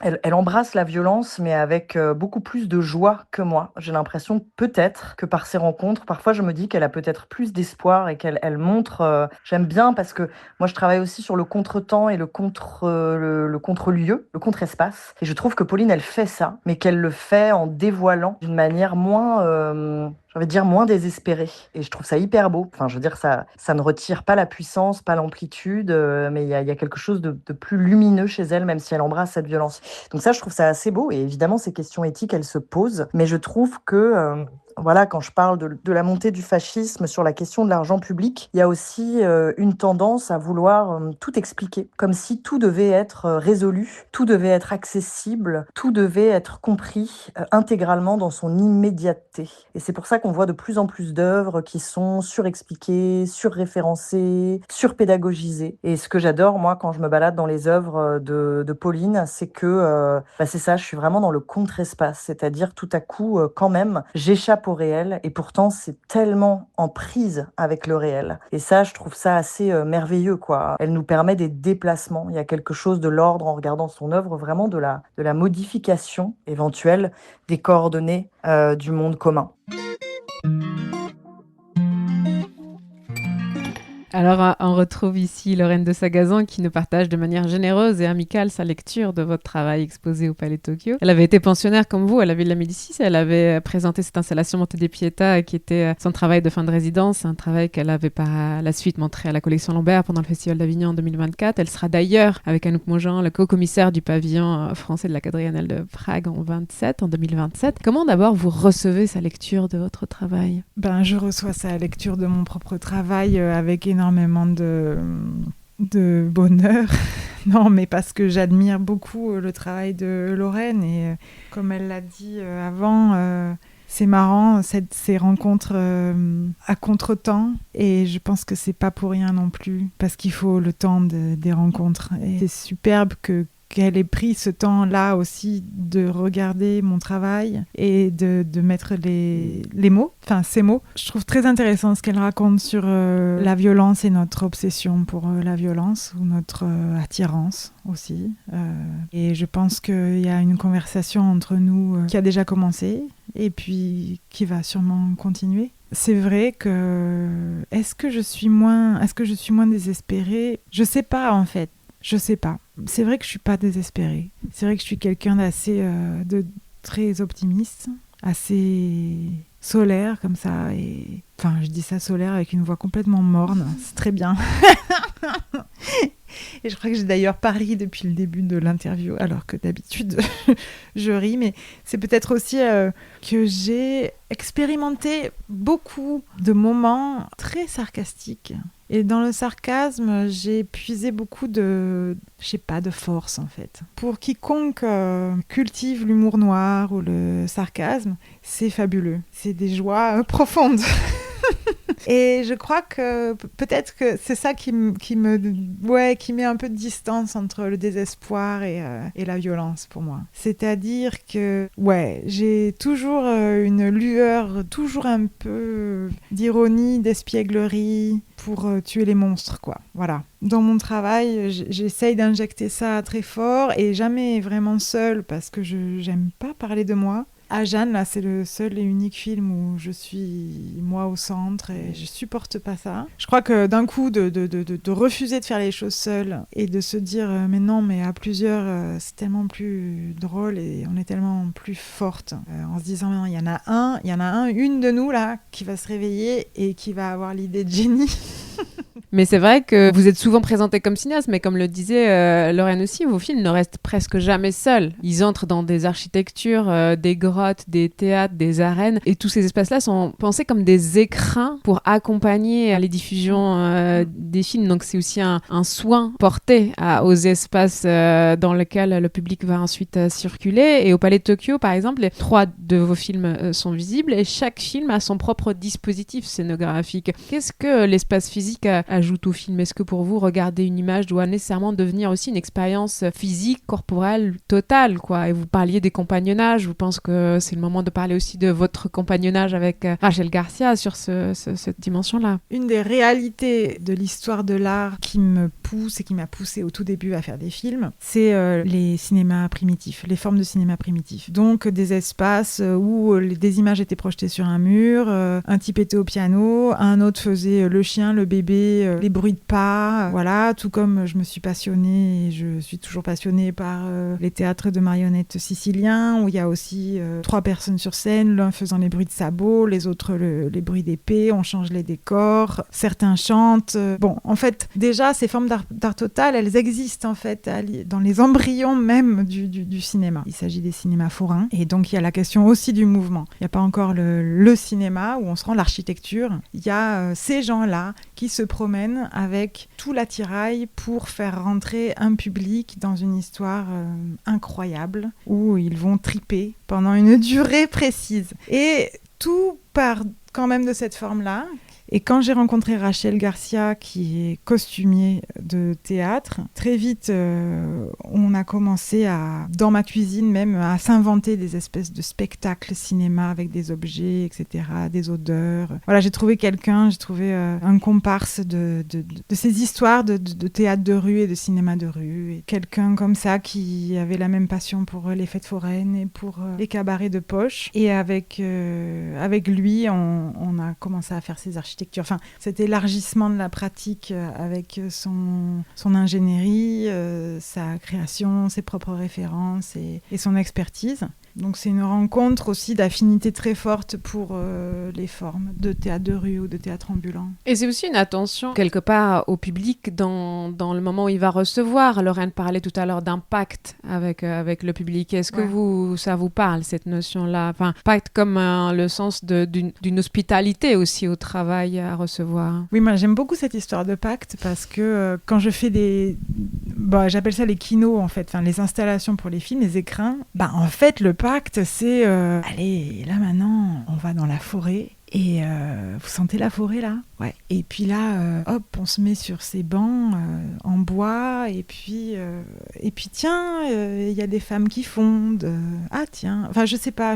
[SPEAKER 8] Elle embrasse la violence, mais avec beaucoup plus de joie que moi. J'ai l'impression peut-être que par ces rencontres, parfois je me dis qu'elle a peut-être plus d'espoir et qu'elle montre... j'aime bien parce que moi je travaille aussi sur le contre-temps et le contre-lieu, le contre-espace. Et je trouve que Pauline, elle fait ça, mais qu'elle le fait en dévoilant d'une manière moins... j'ai envie de dire moins désespérée. Et je trouve ça hyper beau. Enfin, je veux dire, ça ne retire pas la puissance, pas l'amplitude, mais il y a quelque chose de plus lumineux chez elle, même si elle embrasse cette violence. Donc ça, je trouve ça assez beau. Et évidemment, ces questions éthiques, elles se posent. Mais je trouve que... voilà, quand je parle de la montée du fascisme sur la question de l'argent public, il y a aussi une tendance à vouloir tout expliquer, comme si tout devait être résolu, tout devait être accessible, tout devait être compris intégralement dans son immédiateté. Et c'est pour ça qu'on voit de plus en plus d'œuvres qui sont surexpliquées, surréférencées, surpédagogisées. Et ce que j'adore, moi, quand je me balade dans les œuvres de Pauline, c'est que, c'est ça, je suis vraiment dans le contre-espace, c'est-à-dire tout à coup, quand même, j'échappe au réel et pourtant c'est tellement en prise avec le réel. Et ça, je trouve ça assez merveilleux, quoi. Elle nous permet des déplacements. Il y a quelque chose de l'ordre, en regardant son œuvre, vraiment de la modification éventuelle des coordonnées du monde commun.
[SPEAKER 6] Alors, on retrouve ici Lorraine de Sagazan qui nous partage de manière généreuse et amicale sa lecture de votre travail exposé au Palais Tokyo. Elle avait été pensionnaire comme vous à la Villa Médicis. Elle avait présenté cette installation Monte dei Pietà qui était son travail de fin de résidence, un travail qu'elle avait par la suite montré à la collection Lambert pendant le Festival d'Avignon en 2024. Elle sera d'ailleurs, avec Anouk Mongeant, le co-commissaire du pavillon français de la Quadriennale de Prague en 2027. Comment d'abord vous recevez sa lecture de votre travail ?
[SPEAKER 7] Je reçois sa lecture de mon propre travail avec énormément de bonheur. Non, mais parce que j'admire beaucoup le travail de Lorraine et comme elle l'a dit avant, c'est marrant ces rencontres à contre-temps et je pense que c'est pas pour rien non plus parce qu'il faut le temps des rencontres et c'est superbe qu'elle ait pris ce temps-là aussi de regarder mon travail et de mettre les mots, enfin ces mots. Je trouve très intéressant ce qu'elle raconte sur la violence et notre obsession pour la violence ou notre attirance aussi. Et je pense qu'il y a une conversation entre nous qui a déjà commencé et puis qui va sûrement continuer. C'est vrai que est-ce que je suis moins désespérée ? Je sais pas en fait. Je sais pas. C'est vrai que je suis pas désespérée. C'est vrai que je suis quelqu'un de très optimiste, assez solaire comme ça. Et enfin, je dis ça solaire avec une voix complètement morne. C'est très bien. Et je crois que j'ai d'ailleurs pas ri depuis le début de l'interview, alors que d'habitude je ris. Mais c'est peut-être aussi que j'ai expérimenté beaucoup de moments très sarcastiques. Et dans le sarcasme, j'ai puisé beaucoup de force en fait. Pour quiconque cultive l'humour noir ou le sarcasme, c'est fabuleux. C'est des joies profondes. Et je crois que peut-être que c'est ça qui met un peu de distance entre le désespoir et la violence pour moi. C'est-à-dire que j'ai toujours une lueur, toujours un peu d'ironie, d'espièglerie pour tuer les monstres, quoi. Voilà. Dans mon travail, j'essaye d'injecter ça très fort et jamais vraiment seule parce que j'aime pas parler de moi. À Jeanne, là, c'est le seul et unique film où je suis moi au centre et je supporte pas ça. Je crois que d'un coup, de refuser de faire les choses seule et de se dire mais non, mais à plusieurs, c'est tellement plus drôle et on est tellement plus forte. En se disant non, il y en a une de nous là qui va se réveiller et qui va avoir l'idée de génie.
[SPEAKER 6] Mais c'est vrai que vous êtes souvent présenté comme cinéaste, mais comme le disait Lorraine aussi, vos films ne restent presque jamais seuls. Ils entrent dans des architectures, des grottes, des théâtres, des arènes, et tous ces espaces-là sont pensés comme des écrins pour accompagner les diffusions des films. Donc c'est aussi un soin porté aux espaces dans lesquels le public va ensuite circuler. Et au Palais de Tokyo, par exemple, 3 de vos films sont visibles, et chaque film a son propre dispositif scénographique. Qu'est-ce que l'espace physique ajoute au film? Est-ce que pour vous, regarder une image doit nécessairement devenir aussi une expérience physique, corporelle, totale, quoi? Et vous parliez des compagnonnages, je pense que c'est le moment de parler aussi de votre compagnonnage avec Rachel Garcia sur cette dimension-là.
[SPEAKER 7] Une des réalités de l'histoire de l'art qui me pousse et qui m'a poussée au tout début à faire des films, c'est les cinémas primitifs, les formes de cinéma primitif. Donc des espaces où des images étaient projetées sur un mur, un type était au piano, un autre faisait le chien, le bébé, les bruits de pas, voilà, tout comme je me suis passionnée et je suis toujours passionnée par les théâtres de marionnettes siciliens, où il y a aussi 3 personnes sur scène, l'un faisant les bruits de sabots, les autres les bruits d'épée, on change les décors, certains chantent. Bon, en fait, déjà, ces formes d'art total, elles existent en fait dans les embryons même du cinéma. Il s'agit des cinémas forains, et donc il y a la question aussi du mouvement. Il n'y a pas encore le cinéma où on se rend, l'architecture. Il y a ces gens-là qui se promènent avec tout l'attirail pour faire rentrer un public dans une histoire incroyable, où ils vont triper pendant une durée précise. Et tout part quand même de cette forme-là. Et quand j'ai rencontré Rachel Garcia, qui est costumier de théâtre, très vite, on a commencé dans ma cuisine même, à s'inventer des espèces de spectacles cinéma avec des objets, etc., des odeurs. Voilà, j'ai trouvé un comparse de ces histoires de théâtre de rue et de cinéma de rue. Et quelqu'un comme ça qui avait la même passion pour les fêtes foraines et pour les cabarets de poche. Et avec lui, on a commencé à faire ces architectures. Enfin, cet élargissement de la pratique avec son ingénierie, sa création, ses propres références et son expertise. Donc c'est une rencontre aussi d'affinité très forte pour les formes de théâtre de rue ou de théâtre ambulant.
[SPEAKER 6] Et c'est aussi une attention quelque part au public dans le moment où il va recevoir. Lorraine parlait tout à l'heure d'impact avec le public. Est-ce que ça vous parle, cette notion-là? Enfin, pacte comme le sens d'une hospitalité aussi au travail à recevoir.
[SPEAKER 7] Oui, moi j'aime beaucoup cette histoire de pacte parce que quand je fais j'appelle ça les kinos en fait, les installations pour les films, les écrins, en fait le pacte c'est allez, là maintenant on va dans la forêt. Et vous sentez la forêt là? Ouais. Et puis là, hop, on se met sur ces bancs en bois. Et puis tiens, il y a des femmes qui fondent. Ah tiens, enfin je sais pas.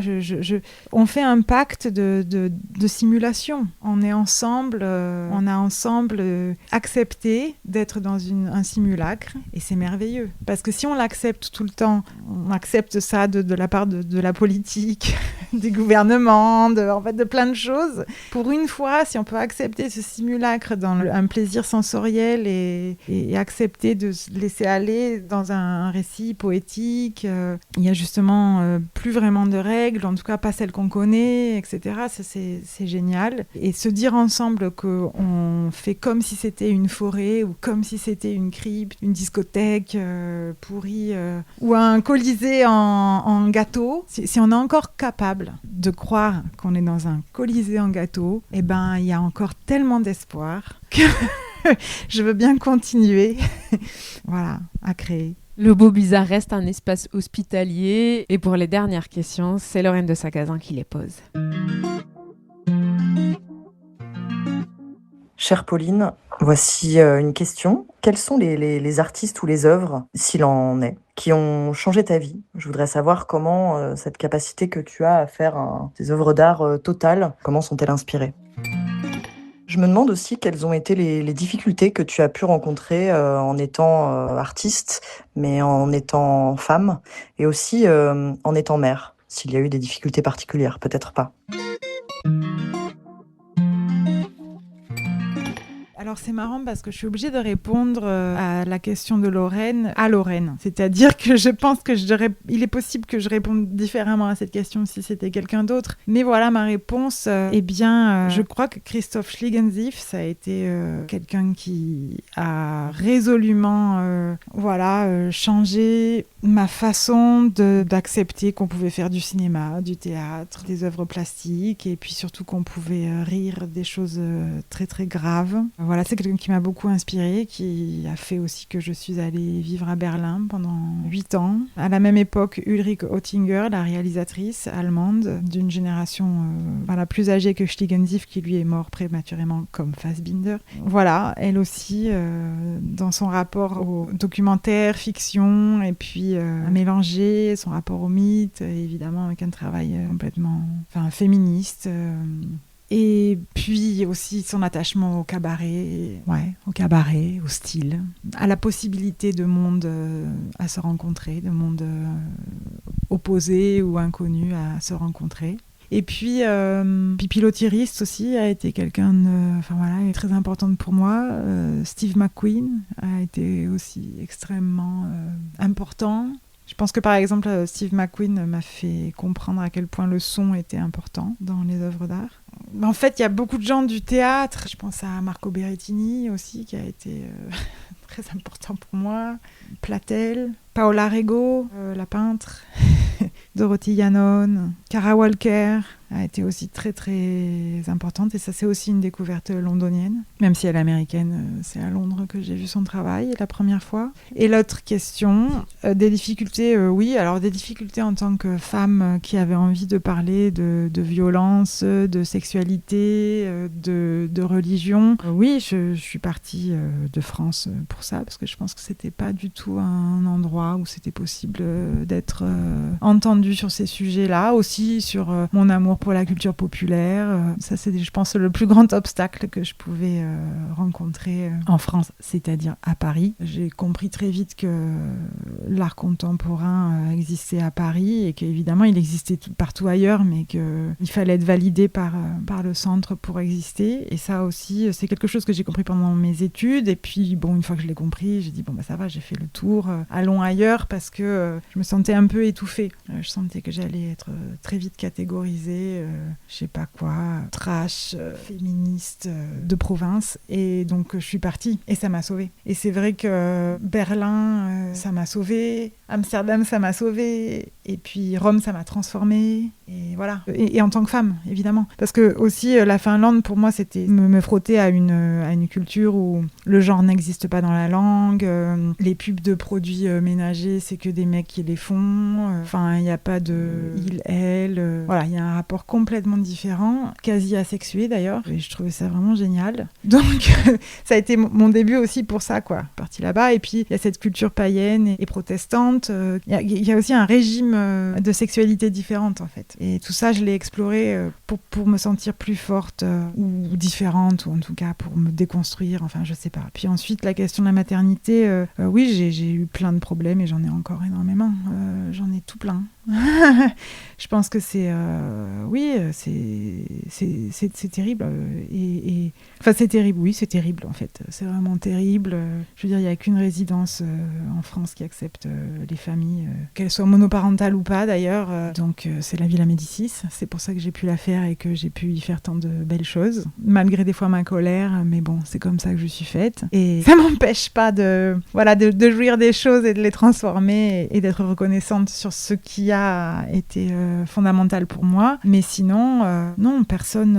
[SPEAKER 7] On fait un pacte de simulation. On est ensemble. On a ensemble accepté d'être dans un simulacre. Et c'est merveilleux. Parce que si on l'accepte tout le temps, on accepte ça de la part de la politique, du gouvernement, de plein de choses. Pour une fois, si on peut accepter ce simulacre dans un plaisir sensoriel et accepter de se laisser aller dans un récit poétique, il y a justement plus vraiment de règles, en tout cas pas celles qu'on connaît, etc. Ça, c'est génial. Et se dire ensemble qu'on fait comme si c'était une forêt ou comme si c'était une crypte, une discothèque pourrie ou un colisée en gâteau, si on est encore capable de croire qu'on est dans un colisée en gâteau, il y a encore tellement d'espoir que je veux bien continuer à créer.
[SPEAKER 6] Le Beau Bizarre reste un espace hospitalier. Et pour les dernières questions, c'est Lorraine de Sagazin qui les pose.
[SPEAKER 8] Chère Pauline, voici une question. Quels sont les artistes ou les œuvres, s'il en est, qui ont changé ta vie? Je voudrais savoir comment cette capacité que tu as à faire des œuvres d'art totales, comment sont-elles inspirées? Je me demande aussi quelles ont été les difficultés que tu as pu rencontrer en étant artiste, mais en étant femme, et aussi en étant mère, s'il y a eu des difficultés particulières, peut-être pas.
[SPEAKER 7] Alors c'est marrant parce que je suis obligée de répondre à la question de Lorraine à Lorraine. C'est-à-dire que je pense que il est possible que je réponde différemment à cette question si c'était quelqu'un d'autre. Mais voilà ma réponse. Je crois que Christoph Schlingensief, ça a été quelqu'un qui a résolument changé ma façon d'accepter qu'on pouvait faire du cinéma, du théâtre, des œuvres plastiques et puis surtout qu'on pouvait rire des choses très très graves. Voilà, c'est quelqu'un qui m'a beaucoup inspirée, qui a fait aussi que je suis allée vivre à Berlin pendant 8 ans. À la même époque, Ulrike Oettinger, la réalisatrice allemande d'une génération plus âgée que Schlingensief, qui lui est mort prématurément comme Fassbinder. Voilà, elle aussi, dans son rapport au documentaire, fiction, et puis à mélanger son rapport au mythe, évidemment avec un travail complètement féministe. Et puis aussi son attachement au cabaret, au style, à la possibilité de mondes à se rencontrer, de mondes opposés ou inconnus à se rencontrer. Et puis Pilote aussi a été quelqu'un de, très importante pour moi. Steve McQueen a été aussi extrêmement important. Je pense que par exemple Steve McQueen m'a fait comprendre à quel point le son était important dans les œuvres d'art. En fait, il y a beaucoup de gens du théâtre. Je pense à Marco Berrettini aussi, qui a été très important pour moi. Platel, Paola Rego, la peintre, Dorothy Yannon, Kara Walker a été aussi très très importante, et ça c'est aussi une découverte londonienne, même si elle est américaine, c'est à Londres que j'ai vu son travail la première fois. Et l'autre question, des difficultés, des difficultés en tant que femme qui avait envie de parler de violence, de sexualité, de religion. Oui, je suis partie de France pour ça, parce que je pense que c'était pas du tout un endroit où c'était possible d'être entendue sur ces sujets-là, aussi sur mon amour pour la culture populaire. Ça, c'est, je pense, le plus grand obstacle que je pouvais rencontrer en France, c'est-à-dire à Paris. J'ai compris très vite que l'art contemporain existait à Paris et qu'évidemment, il existait partout ailleurs, mais qu'il fallait être validé par le centre pour exister. Et ça aussi, c'est quelque chose que j'ai compris pendant mes études. Et puis, une fois que je l'ai compris, j'ai dit, ça va, j'ai fait le tour. Allons ailleurs, parce que je me sentais un peu étouffée. Je sentais que j'allais être très vite catégorisée, je sais pas quoi, trash, féministe de province. Et donc, je suis partie. Et ça m'a sauvée. Et c'est vrai que Berlin, ça m'a sauvée. Amsterdam, ça m'a sauvée. Et puis Rome, ça m'a transformée. Et voilà. Et en tant que femme, évidemment. Parce que aussi, la Finlande, pour moi, c'était me frotter à une culture où le genre n'existe pas dans la langue. Les pubs de produits ménagers, c'est que des mecs qui les font. Il n'y a pas de il, elle. Voilà, il y a un rapport complètement différent, quasi asexué d'ailleurs. Et je trouvais ça vraiment génial. Donc, ça a été mon début aussi pour ça, quoi. Partie là-bas. Et puis, il y a cette culture païenne et protestante. Il y a aussi un régime de sexualité différente, en fait. Et tout ça, je l'ai exploré pour me sentir plus forte ou différente, ou en tout cas pour me déconstruire, je sais pas. Puis ensuite, la question de la maternité, oui, j'ai eu plein de problèmes et j'en ai encore énormément. J'en ai tout plein. Je pense que c'est terrible. C'est terrible, oui, c'est terrible en fait. C'est vraiment terrible. Je veux dire, il n'y a qu'une résidence en France qui accepte les familles, qu'elles soient monoparentales ou pas d'ailleurs. Donc c'est la Villa Médicis. C'est pour ça que j'ai pu la faire et que j'ai pu y faire tant de belles choses. Malgré des fois ma colère, mais bon, c'est comme ça que je suis faite. Et ça m'empêche pas de jouir des choses et de les transformer et d'être reconnaissante sur ce qui a été fondamental pour moi. Mais sinon, non, personne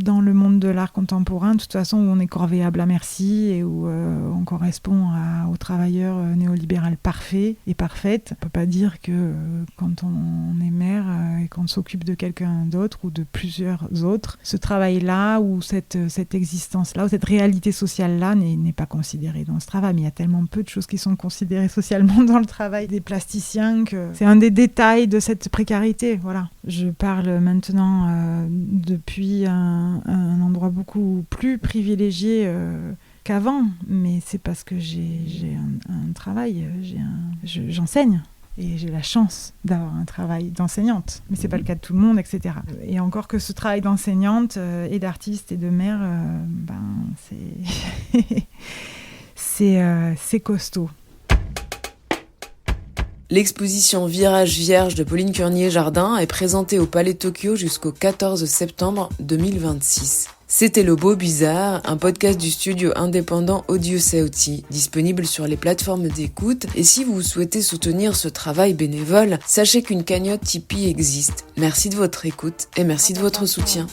[SPEAKER 7] dans le monde de l'art contemporain, de toute façon, où on est corvéable à merci et où on correspond aux travailleurs néolibéral parfaits et parfaites. On ne peut pas dire que quand on est mère et qu'on s'occupe de quelqu'un d'autre ou de plusieurs autres, ce travail-là ou cette existence-là ou cette réalité sociale-là n'est pas considérée dans ce travail. Mais il y a tellement peu de choses qui sont considérées socialement dans le travail des plasticiens que c'est un des détails de cette précarité. Voilà. Je parle maintenant depuis un endroit beaucoup plus privilégié qu'avant, mais c'est parce que j'ai un travail, j'enseigne. Et j'ai la chance d'avoir un travail d'enseignante. Mais c'est pas le cas de tout le monde, etc. Et encore que ce travail d'enseignante et d'artiste et de mère, c'est costaud.
[SPEAKER 5] L'exposition Virage Vierge de Pauline Curnier-Jardin est présentée au Palais Tokyo jusqu'au 14 septembre 2026. C'était Le Beau Bizarre, un podcast du studio indépendant Audio Sauti, disponible sur les plateformes d'écoute. Et si vous souhaitez soutenir ce travail bénévole, sachez qu'une cagnotte Tipeee existe. Merci de votre écoute et merci de votre soutien.